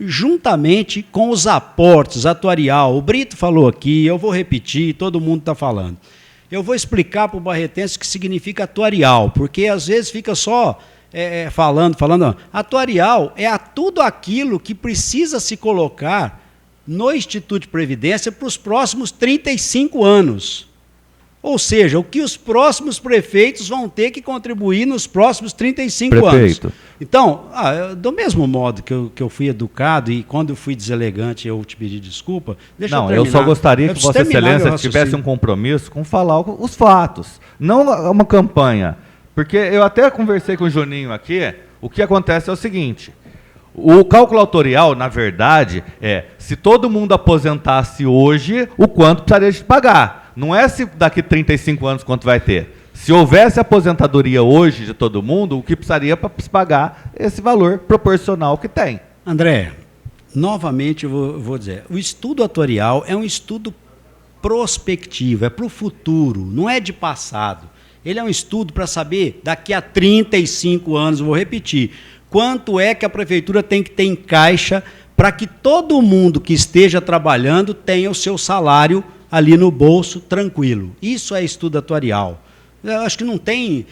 juntamente com os aportes atuarial. O Brito falou aqui, eu vou repetir, todo mundo está falando. Eu vou explicar para o barretense o que significa atuarial, porque às vezes fica só falando. Atuarial é tudo aquilo que precisa se colocar no Instituto de Previdência para os próximos 35 anos. Ou seja, o que os próximos prefeitos vão ter que contribuir nos próximos 35 anos. Então, do mesmo modo que eu fui educado e quando eu fui deselegante eu te pedi desculpa, deixa eu terminar. Eu só gostaria que Vossa Excelência tivesse um compromisso com falar os fatos, não uma campanha. Porque eu até conversei com o Juninho aqui, o que acontece é o seguinte, o cálculo autorial, na verdade, se todo mundo aposentasse hoje, o quanto precisaria de pagar. Não é se daqui 35 anos quanto vai ter. Se houvesse aposentadoria hoje de todo mundo, o que precisaria para se pagar esse valor proporcional que tem. André, novamente eu vou dizer, o estudo atuarial é um estudo prospectivo, é para o futuro, não é de passado. Ele é um estudo para saber, daqui a 35 anos, vou repetir, quanto é que a prefeitura tem que ter em caixa para que todo mundo que esteja trabalhando tenha o seu salário ali no bolso tranquilo. Isso é estudo atuarial. Eu acho que não tem...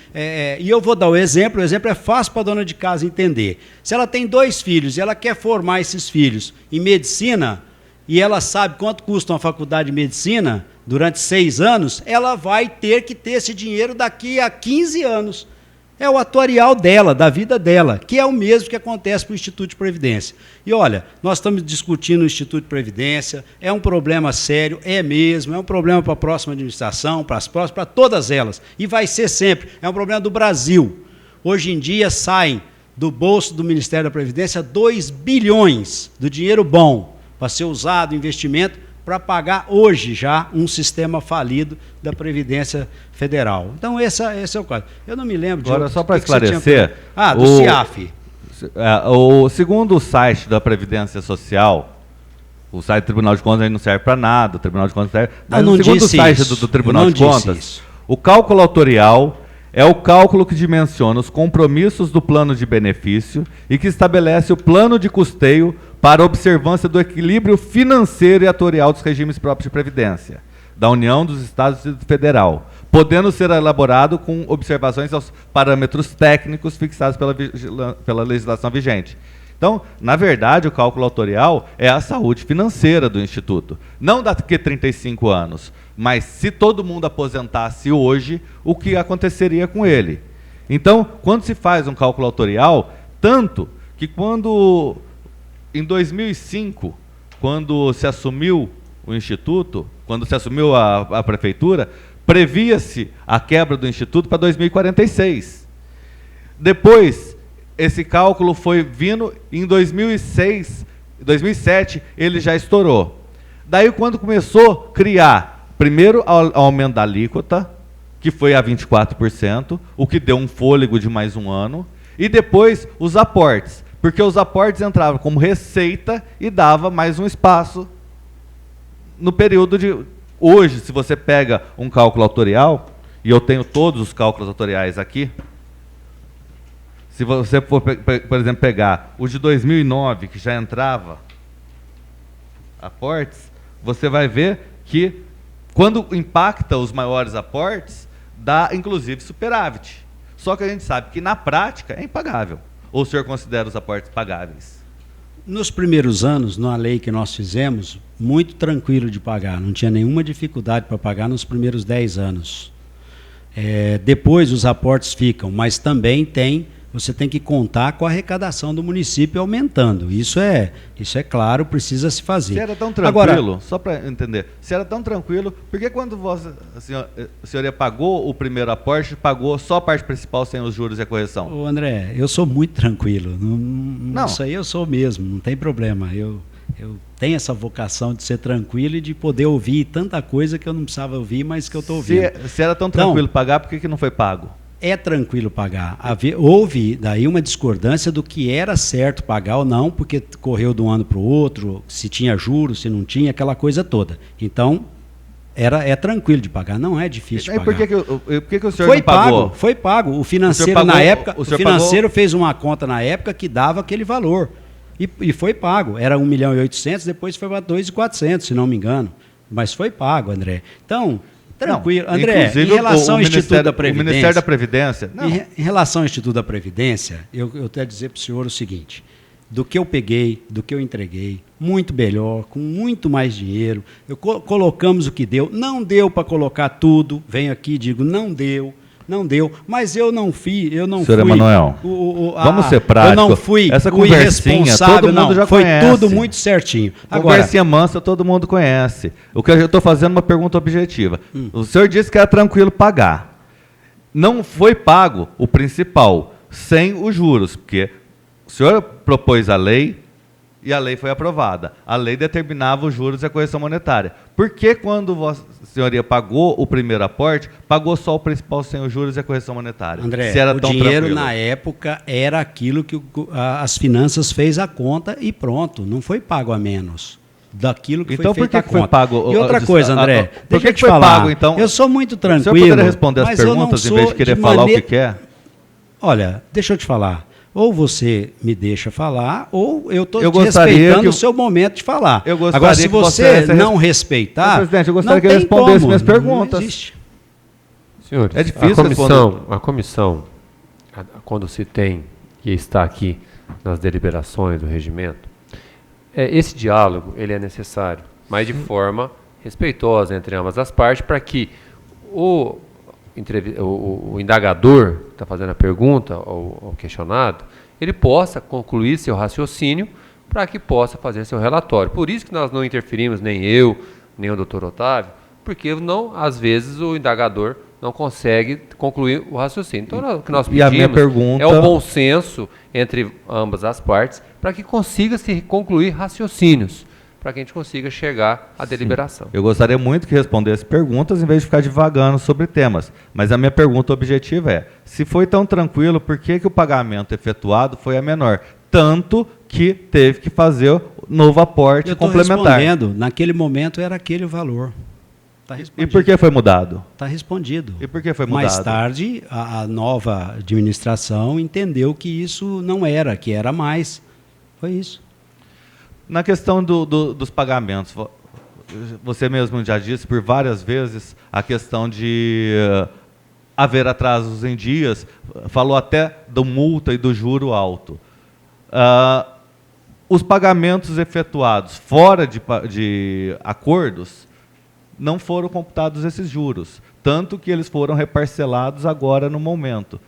e eu vou dar o exemplo é fácil para a dona de casa entender. Se ela tem 2 filhos e ela quer formar esses filhos em medicina, e ela sabe quanto custa uma faculdade de medicina durante 6 anos, ela vai ter que ter esse dinheiro daqui a 15 anos. É o atuarial dela, da vida dela, que é o mesmo que acontece para o Instituto de Previdência. E olha, nós estamos discutindo o Instituto de Previdência, é um problema sério, é mesmo, é um problema para a próxima administração, para as próximas, para todas elas. E vai ser sempre, é um problema do Brasil. Hoje em dia saem do bolso do Ministério da Previdência 2 bilhões do dinheiro bom para ser usado, investimento, para pagar hoje já um sistema falido da Previdência Federal. Então, esse é o caso. Eu não me lembro de... Agora, só para esclarecer... do CIAF. Segundo o site da Previdência Social, o site do Tribunal de Contas aí não serve para nada, o Tribunal de Contas serve... Mas segundo o site do Tribunal de Contas, o cálculo autorial é o cálculo que dimensiona os compromissos do plano de benefício e que estabelece o plano de custeio para a observância do equilíbrio financeiro e atuarial dos regimes próprios de previdência, da União, dos Estados e do Federal, podendo ser elaborado com observações aos parâmetros técnicos fixados pela legislação vigente. Então, na verdade, o cálculo autorial é a saúde financeira do Instituto. Não daqui a 35 anos, mas se todo mundo aposentasse hoje, o que aconteceria com ele? Então, quando se faz um cálculo autorial, tanto que quando, em 2005, quando se assumiu o Instituto, quando se assumiu a Prefeitura, previa-se a quebra do Instituto para 2046. Depois, esse cálculo foi vindo, em 2007, ele já estourou. Daí, quando começou a criar, primeiro, o aumento da alíquota, que foi a 24%, o que deu um fôlego de mais um ano, e depois os aportes, porque os aportes entravam como receita e dava mais um espaço no período de... Hoje, se você pega um cálculo autorial, e eu tenho todos os cálculos autoriais aqui, se você for, por exemplo, pegar o de 2009, que já entrava aportes, você vai ver que, quando impacta os maiores aportes, dá, inclusive, superávit. Só que a gente sabe que, na prática, é impagável. Ou o senhor considera os aportes pagáveis? Nos primeiros anos, na lei que nós fizemos, muito tranquilo de pagar. Não tinha nenhuma dificuldade para pagar nos primeiros 10 anos. Depois, os aportes ficam, mas também você tem que contar com a arrecadação do município aumentando. Isso é claro, precisa se fazer. Se era tão tranquilo, agora, só para entender, se era tão tranquilo, por que quando a senhoria pagou o primeiro aporte, pagou só a parte principal sem os juros e a correção? Ô André, eu sou muito tranquilo. Não. Isso aí eu sou mesmo, não tem problema. Eu tenho essa vocação de ser tranquilo e de poder ouvir tanta coisa que eu não precisava ouvir, mas que eu estou ouvindo. Se era tão tranquilo pagar, por que não foi pago? É tranquilo pagar. Houve daí uma discordância do que era certo pagar ou não, porque correu de um ano para o outro, se tinha juros, se não tinha, aquela coisa toda. Então, é tranquilo de pagar, não é difícil de pagar. Por que o senhor não pagou? Foi pago. O financeiro, na época, fez uma conta na época que dava aquele valor. E foi pago. Era 1.800.000, depois foi para 2.400.000, se não me engano. Mas foi pago, André. Então, tranquilo. Não, André, em relação ao Instituto da Previdência... O Ministério da Previdência... Em relação ao Instituto da Previdência, eu quero dizer para o senhor o seguinte: do que eu peguei, do que eu entreguei, muito melhor, com muito mais dinheiro, colocamos o que deu. Não deu para colocar tudo, venho aqui e digo, não deu, mas eu não fui... Senhor Emanuel, vamos ser práticos. Eu não fui essa o irresponsável, todo mundo já foi conhece. tudo muito certinho. Agora, Conversinha mansa, todo mundo conhece. O que eu estou fazendo é uma pergunta objetiva. O senhor disse que era tranquilo pagar. Não foi pago o principal, sem os juros, porque o senhor propôs a lei e a lei foi aprovada. A lei determinava os juros e a correção monetária. Por que quando Vossa Senhoria pagou o primeiro aporte, pagou só o principal sem os juros e a correção monetária? André, se era o tão dinheiro tranquilo? na época era aquilo que as finanças fez a conta e pronto, não foi pago a menos daquilo que Então, foi feita a por que foi conta. pago? E outra coisa, André, por deixa que eu te foi falar, pago, então? eu sou muito O senhor tranquilo, poderia responder as mas eu não perguntas em sou vez de querer falar o que quer? Olha, deixa eu te falar. Ou você me deixa falar, ou eu estou gostaria respeitando que o seu momento de falar. Eu gostaria Agora, se que você você não respeitar, Presidente, eu gostaria não que ele tem respondesse como, minhas não perguntas. existe. Senhores, É difícil a comissão, quando se tem e está aqui nas deliberações do regimento, esse diálogo ele é necessário, mas de forma respeitosa entre ambas as partes, para que o indagador que está fazendo a pergunta, ou questionado, ele possa concluir seu raciocínio para que possa fazer seu relatório. Por isso que nós não interferimos, nem eu, nem o doutor Otávio, porque às vezes o indagador não consegue concluir o raciocínio. Então, o que nós E a minha pedimos pergunta... é o bom senso entre ambas as partes para que consiga se concluir raciocínios, para que a gente consiga chegar à deliberação. Eu gostaria muito que respondesse perguntas em vez de ficar divagando sobre temas. Mas a minha pergunta objetiva é, se foi tão tranquilo, por que o pagamento efetuado foi a menor? Tanto que teve que fazer o novo aporte complementar. Respondendo, naquele momento era aquele o valor. Tá E por que foi mudado? Está respondido. E por que foi mudado? Mais tarde, a nova administração entendeu que isso não era, que era mais. Foi isso. Na questão dos pagamentos, você mesmo já disse por várias vezes a questão de haver atrasos em dias, falou até do multa e do juro alto. Os pagamentos efetuados fora de acordos, não foram computados esses juros, tanto que eles foram reparcelados agora no momento.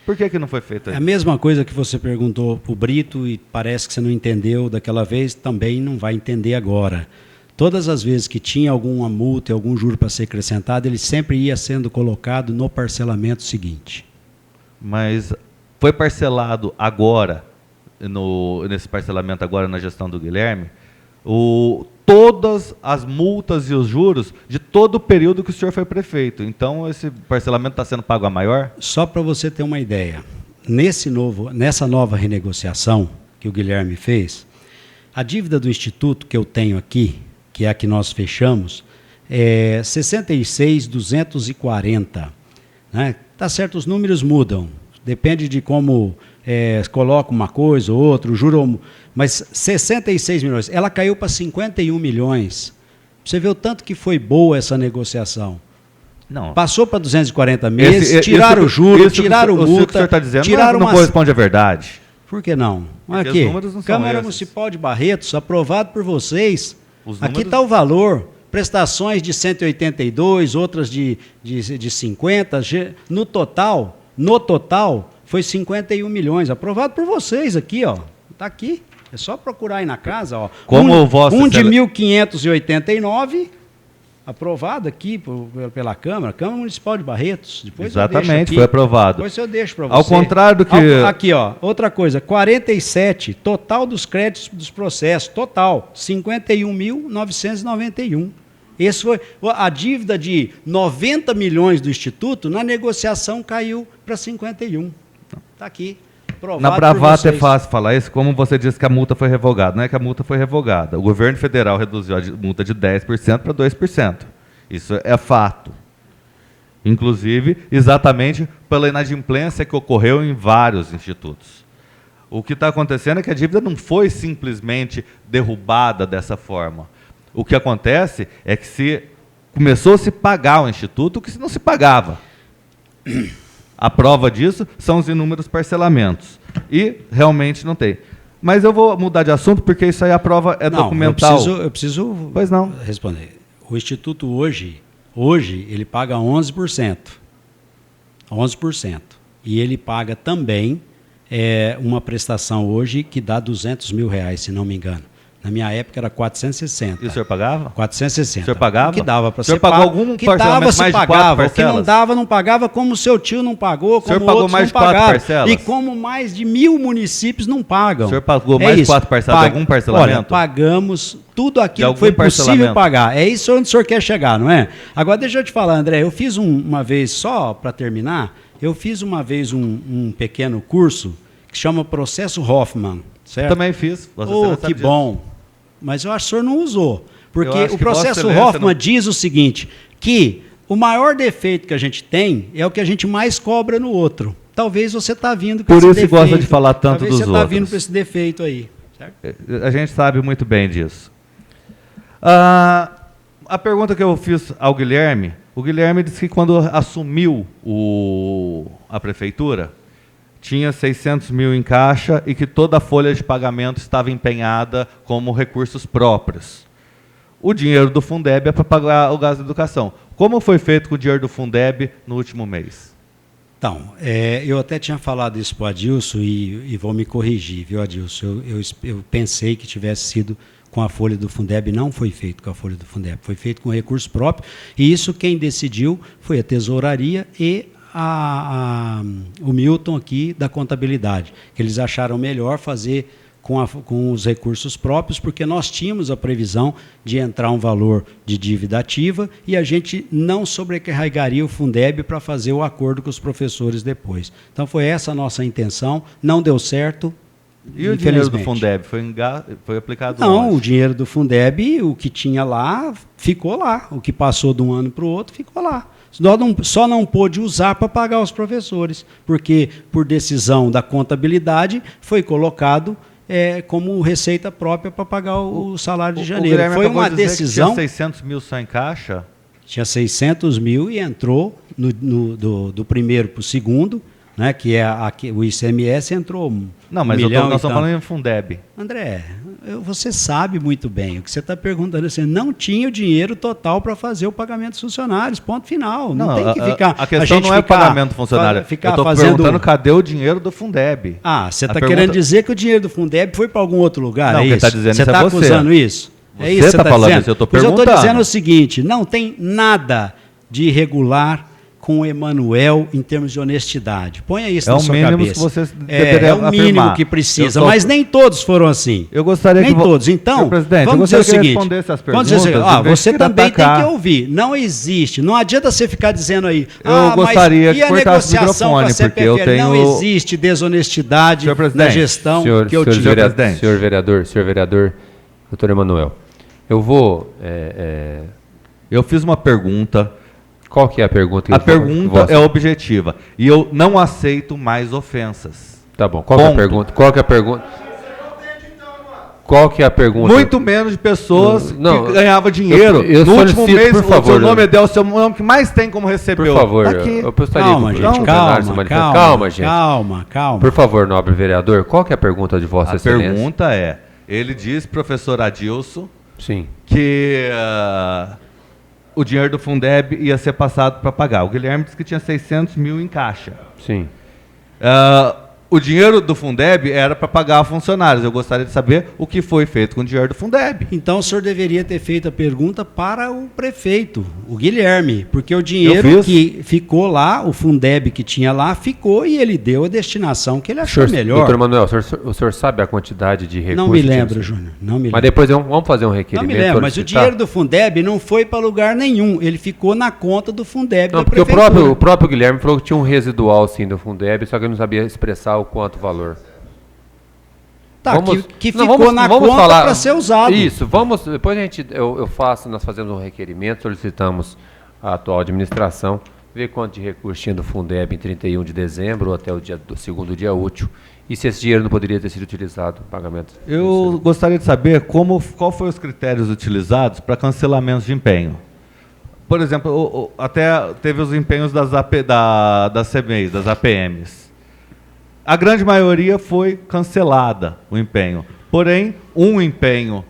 Por que não foi feito isso? É a mesma coisa que você perguntou para o Brito e parece que você não entendeu daquela vez, também não vai entender agora. Todas as vezes que tinha alguma multa e algum juro para ser acrescentado, ele sempre ia sendo colocado no parcelamento seguinte. Mas foi parcelado agora, nesse parcelamento agora na gestão do Guilherme, todas as multas e os juros de todo o período que o senhor foi prefeito. Então, esse parcelamento está sendo pago a maior? Só para você ter uma ideia, nessa nova renegociação que o Guilherme fez, a dívida do Instituto que eu tenho aqui, que é a que nós fechamos, é 66.240. Né? Tá certo, os números mudam, depende de como coloca uma coisa ou outra, o juro, mas 66 milhões, ela caiu para 51 milhões. Você vê o tanto que foi boa essa negociação. Não. Passou para 240 meses, tiraram o juro, tiraram multa, o que o senhor está dizendo tiraram não corresponde à verdade. Por que não? Porque Aqui, os números não são Câmara esses. Municipal de Barretos, aprovado por vocês. Os Aqui números- está o valor. Prestações de 182, outras de 50. No total, foi 51 milhões. Aprovado por vocês aqui, ó. Está aqui. É só procurar aí na casa, ó. Como Vossa de Excelência- 1.589, aprovado aqui pela Câmara Municipal de Barretos. Depois eu deixo Exatamente, aqui. foi aprovado. Depois eu deixo para você. Ao contrário do que... Aqui, ó, outra coisa, 47, total dos créditos dos processos, total, 51.991. Esse foi a dívida de 90 milhões do Instituto, na negociação caiu para 51. Está aqui, provado Na por bravata é vocês. fácil falar isso, como você disse que a multa foi revogada. Não é que a multa foi revogada. O governo federal reduziu a multa de 10% para 2%. Isso é fato. Inclusive, exatamente pela inadimplência que ocorreu em vários institutos. O que está acontecendo é que a dívida não foi simplesmente derrubada dessa forma. O que acontece é que começou a se pagar ao Instituto o que não se pagava. A prova disso são os inúmeros parcelamentos. E realmente não tem. Mas eu vou mudar de assunto porque isso aí a prova é documental. Eu preciso pois não. responder. O Instituto hoje ele paga 11%. 11%. E ele paga também uma prestação hoje que dá R$200 mil, se não me engano. Na minha época era 460. E o senhor pagava? 460. O senhor pagava? O que dava para ser pago? O senhor pagou algum que dava, se mais pagava. O que não dava, não pagava, como o seu tio não pagou, como outros não pagaram. O senhor pagou mais de 4 parcelas? E como mais de 1.000 municípios não pagam. O senhor pagou mais de 4 parcelas de algum parcelamento? Olha, pagamos tudo aquilo que foi possível pagar. É isso onde o senhor quer chegar, não é? Agora, deixa eu te falar, André, eu fiz uma vez, só para terminar, eu fiz uma vez um pequeno curso que chama Processo Hoffman, certo? Também fiz. Oh, que bom. Mas eu acho que o senhor não usou. Porque o processo Hoffman diz o seguinte, que o maior defeito que a gente tem é o que a gente mais cobra no outro. Talvez você está vindo com esse defeito. Por isso gosta de falar tanto dos outros. Talvez você está vindo com esse defeito aí. Certo? A gente sabe muito bem disso. A pergunta que eu fiz ao Guilherme, o Guilherme disse que quando assumiu a prefeitura, tinha 600 mil em caixa e que toda a folha de pagamento estava empenhada como recursos próprios. O dinheiro do Fundeb é para pagar o gasto de educação. Como foi feito com o dinheiro do Fundeb no último mês? Então, eu até tinha falado isso para o Adilson e vou me corrigir, viu, Adilson? Eu pensei que tivesse sido com a folha do Fundeb, não foi feito com a folha do Fundeb, foi feito com recurso próprio, e isso quem decidiu foi a Tesouraria e o Milton aqui da contabilidade, que eles acharam melhor fazer com os recursos próprios, porque nós tínhamos a previsão de entrar um valor de dívida ativa e a gente não sobrecarregaria o Fundeb para fazer o acordo com os professores depois. Então foi essa a nossa intenção, não deu certo. E o dinheiro do Fundeb foi aplicado Não, onde? O dinheiro do Fundeb, o que tinha lá, ficou lá. O que passou de um ano para o outro, ficou lá. Só não pôde usar para pagar os professores, porque, por decisão da contabilidade, foi colocado como receita própria para pagar o salário de janeiro. Foi uma decisão. Tinha 600 mil só em caixa? Tinha 600 mil e entrou do primeiro para o segundo, né, que é o ICMS, entrou Não, mas nós estamos falando em Fundeb. André, você sabe muito bem. O que você está perguntando é assim, não tinha o dinheiro total para fazer o pagamento dos funcionários, ponto final. Não tem que ficar... A questão não é o pagamento do funcionário. Eu estou perguntando cadê o dinheiro do Fundeb. Você está querendo dizer que o dinheiro do Fundeb foi para algum outro lugar? Não, quem está dizendo você isso é você. Você está acusando isso? Você está falando isso, eu estou perguntando. Eu estou dizendo o seguinte, não tem nada de irregular com o Emanuel em termos de honestidade. Ponha isso na sua cabeça. É o mínimo que você deveria afirmar. É o mínimo que precisa, mas nem todos foram assim. Eu gostaria nem todos. Então, vamos dizer o seguinte, você também tem que ouvir. Não existe. Não adianta você ficar dizendo aí, eu gostaria que cortasse o microfone, porque eu tenho... Não existe desonestidade na gestão que eu tive. Senhor vereador, doutor Emanuel, eu vou... Eu fiz uma pergunta... Qual que é a pergunta? A pergunta é objetiva. E eu não aceito mais ofensas. Tá bom. Qual que é a pergunta? Qual que é a pergunta? Muito menos de pessoas que ganhavam dinheiro. No último mês, por favor, o seu nome é o seu nome que mais tem como receber. Por favor, eu calma, gente. Calma. Por favor, nobre vereador, qual que é a pergunta de Vossa Excelência? A pergunta é, ele diz, professor Adilson, sim, que... o dinheiro do Fundeb ia ser passado para pagar. O Guilherme disse que tinha 600 mil em caixa. Sim. O dinheiro do Fundeb era para pagar funcionários. Eu gostaria de saber o que foi feito com o dinheiro do Fundeb. Então o senhor deveria ter feito a pergunta para o prefeito, o Guilherme, porque o dinheiro que ficou lá, o Fundeb que tinha lá, ficou e ele deu a destinação que ele achou melhor. Doutor Manuel, o senhor sabe a quantidade de recursos? Não me lembro, Júnior. Não me lembro. Mas depois vamos fazer um requerimento. Não me lembro, mas o dinheiro do Fundeb não foi para lugar nenhum. Ele ficou na conta do Fundeb da prefeitura. Porque o próprio Guilherme falou que tinha um residual sim do Fundeb, só que ele não sabia expressar o quanto valor. Tá, que ficou na conta para ser usado. Isso, depois nós fazemos um requerimento, solicitamos a atual administração, ver quanto de recurso tinha do Fundeb em 31 de dezembro ou até o segundo dia útil, E se esse dinheiro não poderia ter sido utilizado no pagamento? Eu gostaria de saber qual foram os critérios utilizados para cancelamentos de empenho. Por exemplo, até teve os empenhos das CMEs, das APMs. A grande maioria foi cancelada, o empenho. Porém, um empenho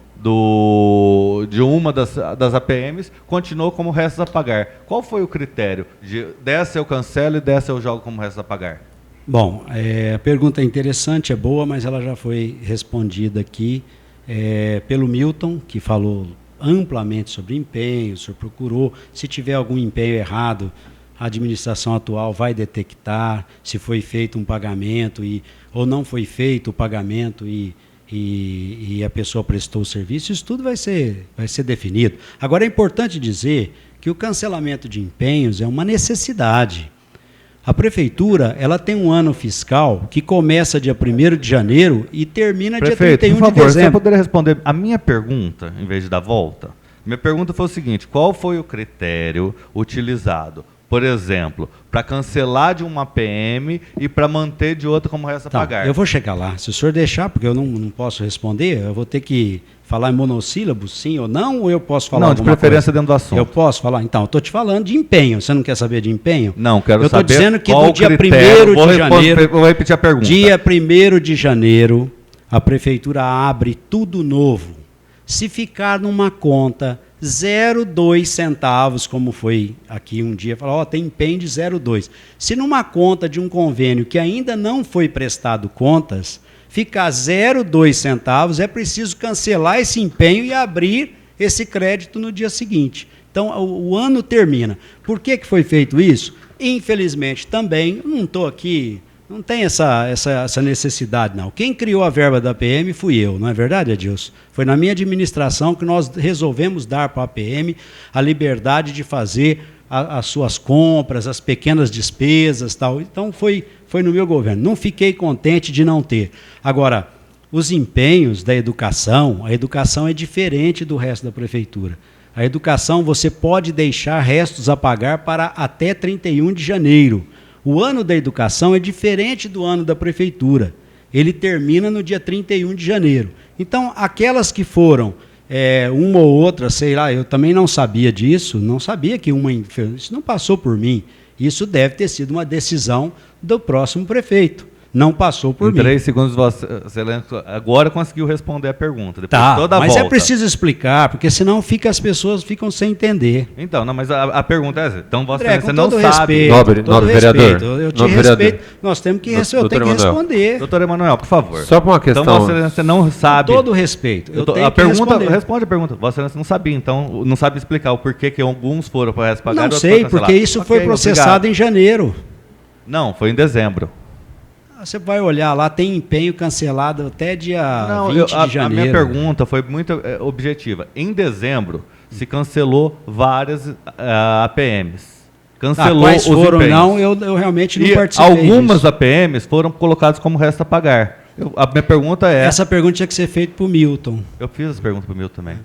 de uma das APMs continuou como restos a pagar. Qual foi o critério? Dessa eu cancelo e dessa eu jogo como restos a pagar? Bom, a pergunta é interessante, é boa, mas ela já foi respondida aqui pelo Milton, que falou amplamente sobre empenho, o senhor procurou. Se tiver algum empenho errado, a administração atual vai detectar se foi feito um pagamento ou não foi feito o pagamento e a pessoa prestou o serviço. Isso tudo vai ser definido. Agora, é importante dizer que o cancelamento de empenhos é uma necessidade. A prefeitura, ela tem um ano fiscal que começa dia 1º de janeiro e termina Prefeito, dia 31 por favor, de dezembro. Você poderia responder a minha pergunta, em vez de dar volta? Minha pergunta foi o seguinte: qual foi o critério utilizado, por exemplo, para cancelar de uma PM e para manter de outra como resta a pagar? Eu vou chegar lá. Se o senhor deixar, porque eu não posso responder, eu vou ter que falar em monossílabos, sim ou não, ou eu posso falar Não, de preferência dentro do assunto. Eu posso falar? Então, eu estou te falando de empenho. Você não quer saber de empenho? Não, quero saber. Eu estou dizendo que qual no dia 1º de janeiro... Vou repetir a pergunta. Dia 1º de janeiro, a prefeitura abre tudo novo. Se ficar numa conta 0,2 centavos, como foi aqui um dia, falou, tem empenho de 0,2. Se numa conta de um convênio que ainda não foi prestado contas, ficar 0,2 centavos, é preciso cancelar esse empenho e abrir esse crédito no dia seguinte. Então, o ano termina. Por que foi feito isso? Infelizmente, também, não estou aqui, não tem essa necessidade, não. Quem criou a verba da PM fui eu, não é verdade, Adilson? Foi na minha administração que nós resolvemos dar para a PM a liberdade de fazer as suas compras, as pequenas despesas, tal. Então, foi no meu governo. Não fiquei contente de não ter. Agora, os empenhos da educação, a educação é diferente do resto da prefeitura. A educação você pode deixar restos a pagar para até 31 de janeiro. O ano da educação é diferente do ano da prefeitura. Ele termina no dia 31 de janeiro. Então, aquelas que foram uma ou outra, sei lá, eu também não sabia disso, não sabia que isso não passou por mim. Isso deve ter sido uma decisão do próximo prefeito. Não passou por mim. Em 3 segundos, Vossa Excelência agora conseguiu responder a pergunta. Depois tá, de toda a mas volta. É preciso explicar, porque senão as pessoas ficam sem entender. Então, não, mas a pergunta é essa. Então, Vossa André, Excelência não sabe. Respeito, Nobre vereador. Eu te Nobre respeito. vereador. Nós temos que Doutor responder. Doutor Emanuel, por favor. Só para uma questão... Então, Vossa Excelência não sabe... Com todo respeito. Eu tenho a que pergunta, responder. responde a pergunta. Vossa Excelência não sabia, então não sabe explicar o porquê que alguns foram para essa pagar. Não sei, porque isso foi processado em janeiro. Não, foi em dezembro. Você vai olhar lá, tem empenho cancelado até dia 20 de janeiro. A minha pergunta foi muito objetiva. Em dezembro, se cancelou várias APMs. Cancelou quais os foram, empenhos. não, eu realmente não E participei algumas disso. APMs foram colocadas como resto a pagar. A minha pergunta é... Essa pergunta tinha que ser feita para o Milton. Eu fiz essa pergunta para o Milton também.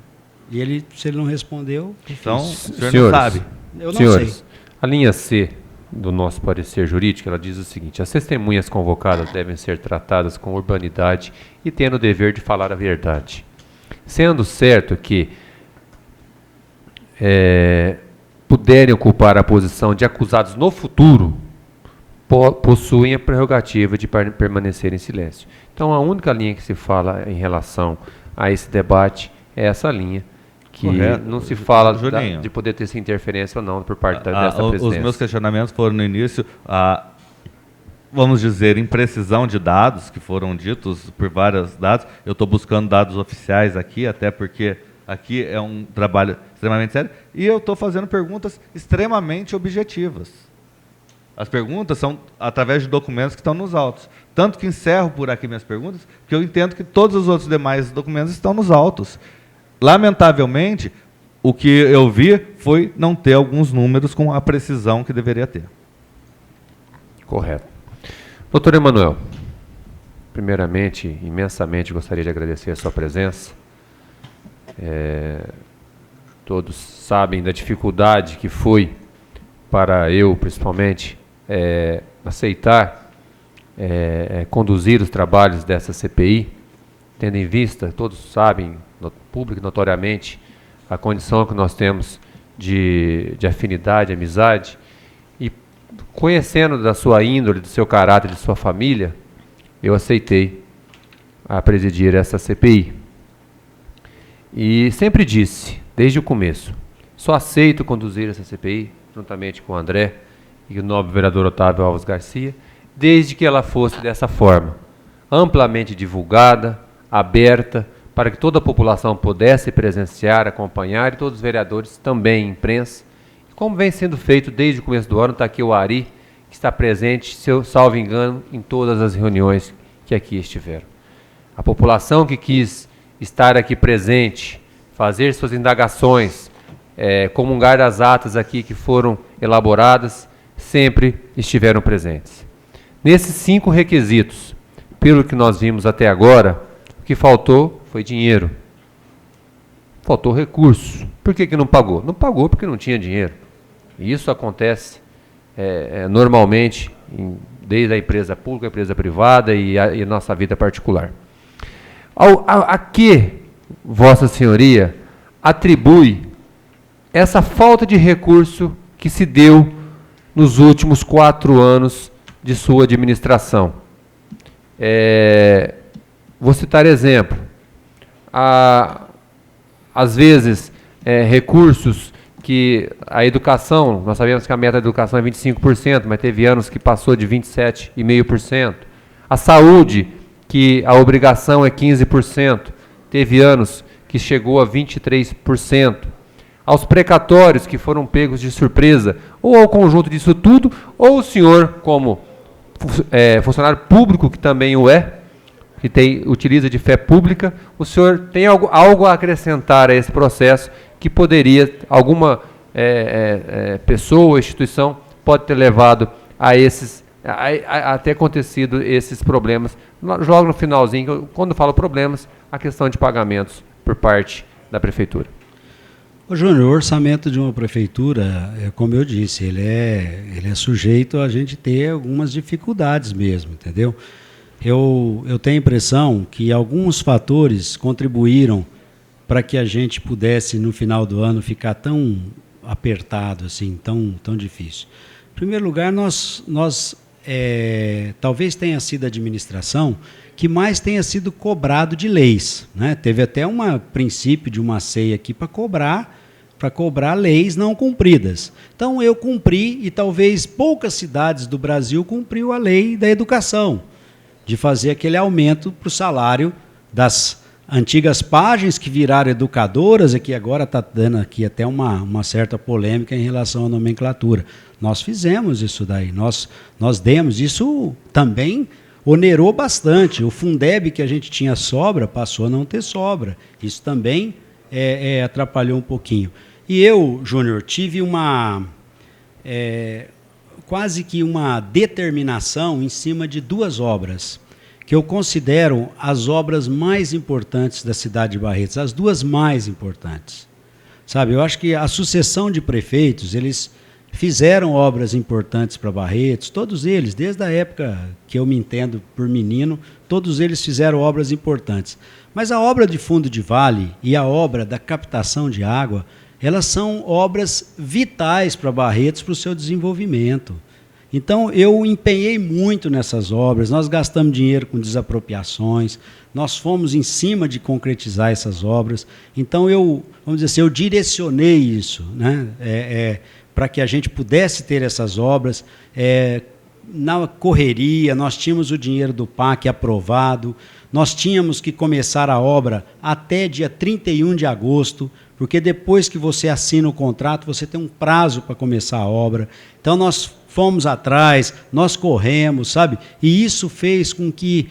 E se ele não respondeu... Então, o senhor Senhores, não sabe. Eu não senhores, sei. A linha C do nosso parecer jurídico, ela diz o seguinte: as testemunhas convocadas devem ser tratadas com urbanidade e tendo o dever de falar a verdade. Sendo certo que puderem ocupar a posição de acusados no futuro, possuem a prerrogativa de permanecer em silêncio. Então, a única linha que se fala em relação a esse debate é essa linha, que Correto. não se fala Juninho, de poder ter essa interferência ou não por parte dessa presidência. Os meus questionamentos foram no início, vamos dizer, imprecisão de dados que foram ditos por vários dados. Eu estou buscando dados oficiais aqui, até porque aqui é um trabalho extremamente sério, e eu estou fazendo perguntas extremamente objetivas. As perguntas são através de documentos que estão nos autos. Tanto que encerro por aqui minhas perguntas, porque eu entendo que todos os outros demais documentos estão nos autos. Lamentavelmente, o que eu vi foi não ter alguns números com a precisão que deveria ter. Correto. Doutor Emanuel, primeiramente, imensamente gostaria de agradecer a sua presença. Todos sabem da dificuldade que foi para eu, principalmente, aceitar conduzir os trabalhos dessa CPI, tendo em vista, todos sabem, público notoriamente, a condição que nós temos de afinidade, amizade, e conhecendo da sua índole, do seu caráter, de sua família, eu aceitei a presidir essa CPI. E sempre disse, desde o começo, só aceito conduzir essa CPI, juntamente com o André e o nobre vereador Otávio Alves Garcia, desde que ela fosse dessa forma, amplamente divulgada, aberta, para que toda a população pudesse presenciar, acompanhar, e todos os vereadores também, imprensa, como vem sendo feito desde o começo do ano. Está aqui o Ari, que está presente, se eu salvo engano, em todas as reuniões que aqui estiveram. A população que quis estar aqui presente, fazer suas indagações, comungar das atas aqui que foram elaboradas, sempre estiveram presentes. Nesses 5 requisitos, pelo que nós vimos até agora, o que faltou foi dinheiro. Faltou recurso. Por que não pagou? Não pagou porque não tinha dinheiro. E isso acontece normalmente, desde a empresa pública, a empresa privada e a nossa vida particular. A que Vossa Senhoria atribui essa falta de recurso que se deu nos últimos 4 anos de sua administração? Vou citar exemplo. Às vezes, recursos que a educação, nós sabemos que a meta da educação é 25%, mas teve anos que passou de 27,5%. A saúde, que a obrigação é 15%, teve anos que chegou a 23%. Aos precatórios que foram pegos de surpresa, ou ao conjunto disso tudo, ou o senhor, como funcionário público, que também o que utiliza de fé pública, o senhor tem algo a acrescentar a esse processo que poderia, alguma pessoa, instituição, pode ter levado a ter acontecido esses problemas. Logo no finalzinho, quando falo problemas, a questão de pagamentos por parte da Prefeitura. Ô Júnior, o orçamento de uma prefeitura, como eu disse, ele é sujeito a gente ter algumas dificuldades mesmo, entendeu? Eu tenho a impressão que alguns fatores contribuíram para que a gente pudesse, no final do ano, ficar tão apertado, assim, tão difícil. Em primeiro lugar, nós talvez tenha sido a administração que mais tenha sido cobrado de leis, né? Teve até um princípio de uma ceia aqui para cobrar leis não cumpridas. Então, eu cumpri, e talvez poucas cidades do Brasil cumpriu a lei da educação, de fazer aquele aumento para o salário das antigas páginas que viraram educadoras, e que agora está dando aqui até uma certa polêmica em relação à nomenclatura. Nós fizemos isso daí, nós demos, isso também onerou bastante. O Fundeb que a gente tinha sobra, passou a não ter sobra. Isso também atrapalhou um pouquinho. E eu, Júnior, tive quase que uma determinação em cima de 2 obras, que eu considero as obras mais importantes da cidade de Barretos, as 2 mais importantes. Sabe, eu acho que a sucessão de prefeitos, eles fizeram obras importantes para Barretos, todos eles, desde a época que eu me entendo por menino, todos eles fizeram obras importantes. Mas a obra de fundo de vale e a obra da captação de água, elas são obras vitais para Barretos, para o seu desenvolvimento. Então, eu empenhei muito nessas obras, nós gastamos dinheiro com desapropriações, nós fomos em cima de concretizar essas obras. Então, vamos dizer assim, eu direcionei isso, né? Para que a gente pudesse ter essas obras. Na correria, nós tínhamos o dinheiro do PAC aprovado, nós tínhamos que começar a obra até dia 31 de agosto, porque depois que você assina o contrato, você tem um prazo para começar a obra. Então, nós fomos atrás, nós corremos, sabe? E isso fez com que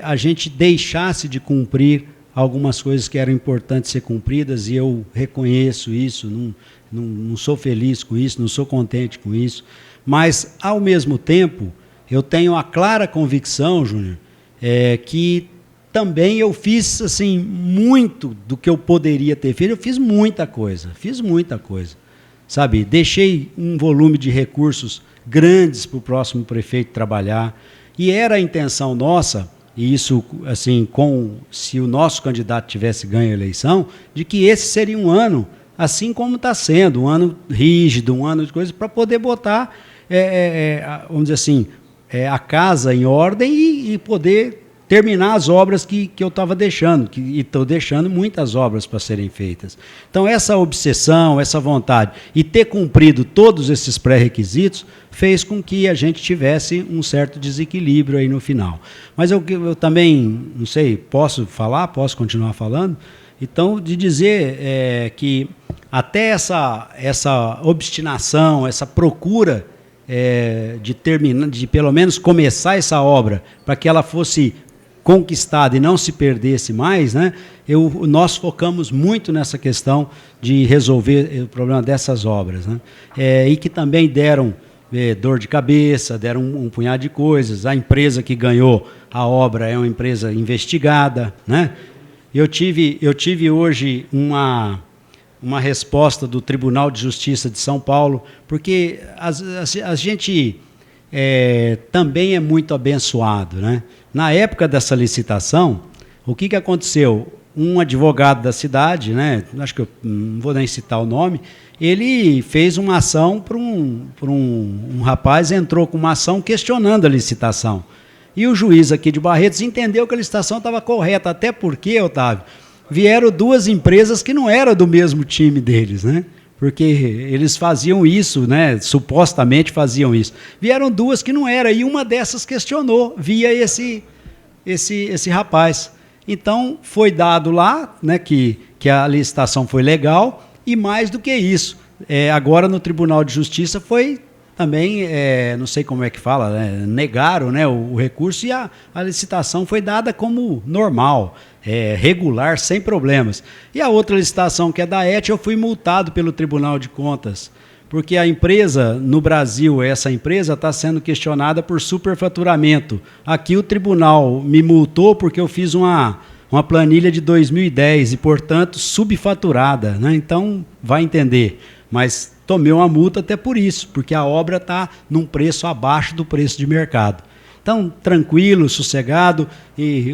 a gente deixasse de cumprir algumas coisas que eram importantes ser cumpridas, e eu reconheço isso, não sou feliz com isso, não sou contente com isso, mas, ao mesmo tempo, eu tenho a clara convicção, Júnior, que também eu fiz assim, muito do que eu poderia ter feito. Eu fiz muita coisa, sabe? Deixei um volume de recursos grandes para o próximo prefeito trabalhar. E era a intenção nossa, e isso, assim, se o nosso candidato tivesse ganho a eleição, de que esse seria um ano, assim como está sendo, um ano rígido, um ano de coisas, para poder botar, vamos dizer assim, a casa em ordem e poder terminar as obras que eu estava deixando, e estou deixando muitas obras para serem feitas. Então, essa obsessão, essa vontade, e ter cumprido todos esses pré-requisitos, fez com que a gente tivesse um certo desequilíbrio aí no final. Mas eu também, não sei, posso continuar falando? Então, de dizer que até essa obstinação, essa procura de terminar, de pelo menos começar essa obra, para que ela fosse conquistada e não se perdesse mais, né? Nós focamos muito nessa questão de resolver o problema dessas obras, né? E que também deram dor de cabeça, deram um punhado de coisas. A empresa que ganhou a obra é uma empresa investigada, né? Eu tive hoje uma resposta do Tribunal de Justiça de São Paulo, porque a gente também é muito abençoado, né? Na época dessa licitação, o que aconteceu? Um advogado da cidade, né, acho que eu não vou nem citar o nome, ele fez uma ação para um rapaz, entrou com uma ação questionando a licitação. E o juiz aqui de Barretos entendeu que a licitação estava correta, até porque, Otávio, vieram duas empresas que não eram do mesmo time deles, né? Porque eles faziam isso, né? Supostamente faziam isso. Vieram duas que não eram, e uma dessas questionou, via esse rapaz. Então, foi dado lá, né, que a licitação foi legal, e mais do que isso, agora no Tribunal de Justiça foi também, não sei como é que fala, né, negaram, né, o recurso, e a licitação foi dada como normal, regular, sem problemas. E a outra licitação, que é da ET, eu fui multado pelo Tribunal de Contas, porque a empresa, no Brasil, essa empresa está sendo questionada por superfaturamento. Aqui o tribunal me multou porque eu fiz uma planilha de 2010 e, portanto, subfaturada, né? Então, vai entender. Mas tomei uma multa até por isso, porque a obra está num preço abaixo do preço de mercado. Então, tranquilo, sossegado. E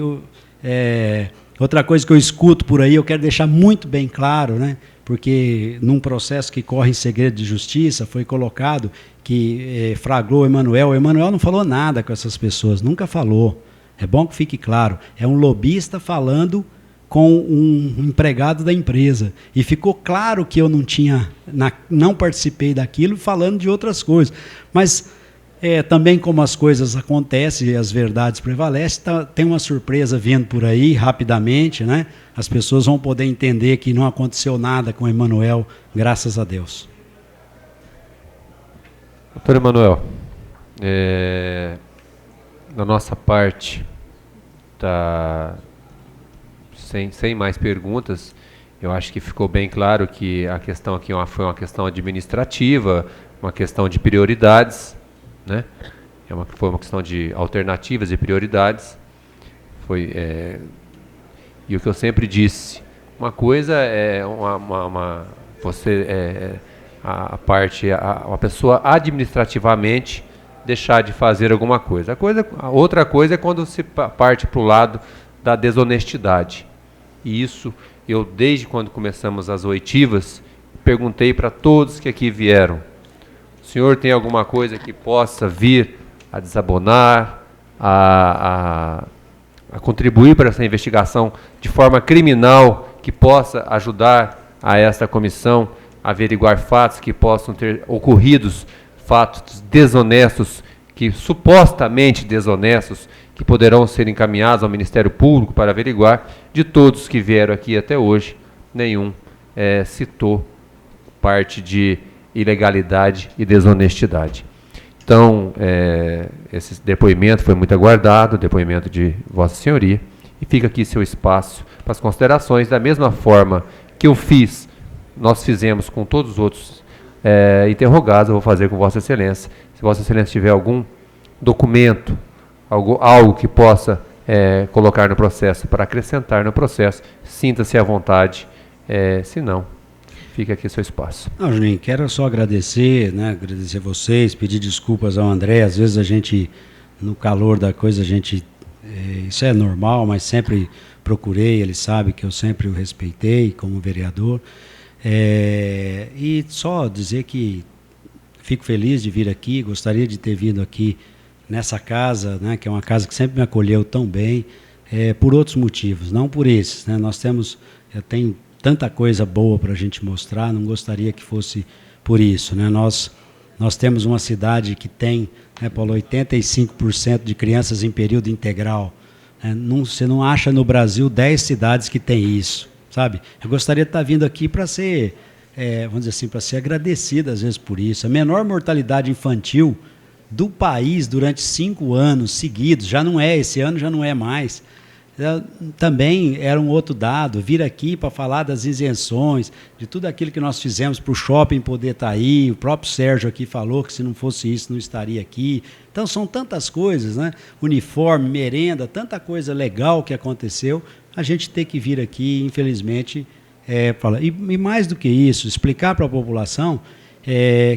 outra coisa que eu escuto por aí, eu quero deixar muito bem claro, né? Porque num processo que corre em segredo de justiça, foi colocado que flagrou o Emanuel. O Emanuel não falou nada com essas pessoas, nunca falou. É bom que fique claro. É um lobista falando com um empregado da empresa. E ficou claro que eu não participei daquilo, falando de outras coisas. Mas também como as coisas acontecem e as verdades prevalecem, tem uma surpresa vindo por aí rapidamente, né? As pessoas vão poder entender que não aconteceu nada com o Emanuel, graças a Deus. Doutor Emanuel, da nossa parte, sem mais perguntas, eu acho que ficou bem claro que a questão aqui foi uma questão administrativa, uma questão de prioridades, né? Foi uma questão de alternativas e prioridades. E o que eu sempre disse, uma coisa é a pessoa administrativamente deixar de fazer alguma coisa. A outra coisa é quando se parte para o lado da desonestidade. E isso, eu desde quando começamos as oitivas, perguntei para todos que aqui vieram: o senhor tem alguma coisa que possa vir a desabonar, a contribuir para essa investigação de forma criminal, que possa ajudar a essa comissão a averiguar fatos que possam ter ocorridos, fatos desonestos, que supostamente desonestos, que poderão ser encaminhados ao Ministério Público para averiguar? De todos que vieram aqui até hoje, nenhum citou parte de ilegalidade e desonestidade. Então, esse depoimento foi muito aguardado, o depoimento de Vossa Senhoria, e fica aqui seu espaço para as considerações, da mesma forma que nós fizemos com todos os outros interrogados, eu vou fazer com Vossa Excelência. Se Vossa Excelência tiver algum documento, algo que possa colocar no processo, para acrescentar no processo, sinta-se à vontade, se não, fica aqui seu espaço. Não, Juninho, quero só agradecer, né, agradecer vocês, pedir desculpas ao André. Às vezes a gente no calor da coisa, isso é normal, mas sempre procurei, ele sabe que eu sempre o respeitei como vereador. E só dizer que fico feliz de vir aqui, gostaria de ter vindo aqui nessa casa, né, que é uma casa que sempre me acolheu tão bem, por outros motivos, não por esses. Né? Eu tenho tanta coisa boa para a gente mostrar, não gostaria que fosse por isso. Né? Nós temos uma cidade que tem, né, Paulo, 85% de crianças em período integral. Você não acha no Brasil 10 cidades que tem isso, sabe? Eu gostaria de estar vindo aqui para ser, vamos dizer assim, para ser agradecido às vezes por isso. A menor mortalidade infantil do país durante 5 anos seguidos, esse ano já não é mais. Também era um outro dado, vir aqui para falar das isenções, de tudo aquilo que nós fizemos para o shopping poder estar aí, o próprio Sérgio aqui falou que se não fosse isso não estaria aqui. Então são tantas coisas, né? Uniforme, merenda, tanta coisa legal que aconteceu, a gente tem que vir aqui, infelizmente, falar. E mais do que isso, explicar para a população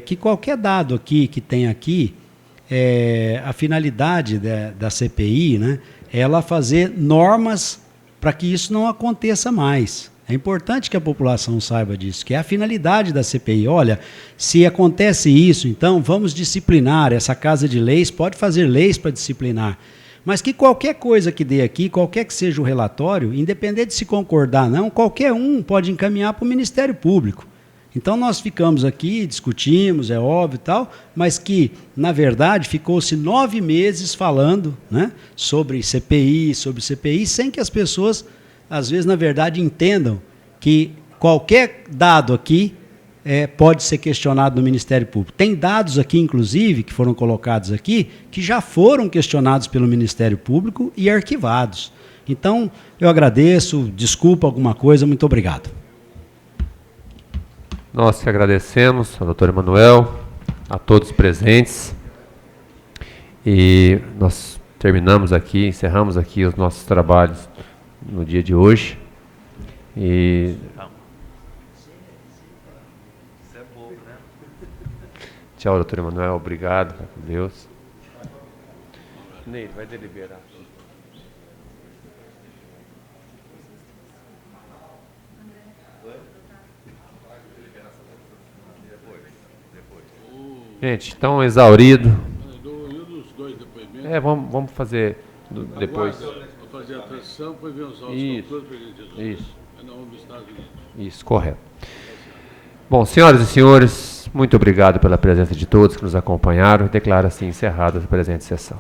que qualquer dado aqui que tem aqui, a finalidade da CPI, né, é ela fazer normas para que isso não aconteça mais. É importante que a população saiba disso, que é a finalidade da CPI. Olha, se acontece isso, então vamos disciplinar. Essa Casa de Leis pode fazer leis para disciplinar. Mas que qualquer coisa que dê aqui, qualquer que seja o relatório, independente de se concordar ou não, qualquer um pode encaminhar para o Ministério Público. Então nós ficamos aqui, discutimos, é óbvio e tal, mas que, na verdade, ficou-se 9 meses falando, né, sobre CPI, sem que as pessoas, às vezes, na verdade, entendam que qualquer dado aqui pode ser questionado no Ministério Público. Tem dados aqui, inclusive, que foram colocados aqui, que já foram questionados pelo Ministério Público e arquivados. Então, eu agradeço, desculpa alguma coisa, muito obrigado. Nós que agradecemos ao doutor Emanuel, a todos presentes, e nós encerramos aqui os nossos trabalhos no dia de hoje. Tchau, doutor Emanuel, obrigado, com Deus. Ney, vai deliberar. Gente, estão exaurido. Dos 2 depoimentos. Vamos fazer depois. Vou fazer a transição, depois ver os autos. Isso. Dos Estados Unidos. Isso, correto. Bom, senhoras e senhores, muito obrigado pela presença de todos que nos acompanharam e declaro assim encerrada a presente sessão.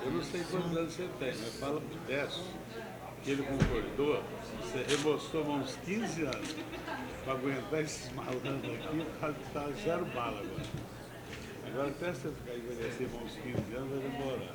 Eu não sei quantos anos você tem, mas fala pro Décio que ele concordou, você remoçou uns 15 anos para aguentar esses malandros aqui, o cara está 0 bala agora. Agora até você ficar envelhecer uns 15 anos vai demorar.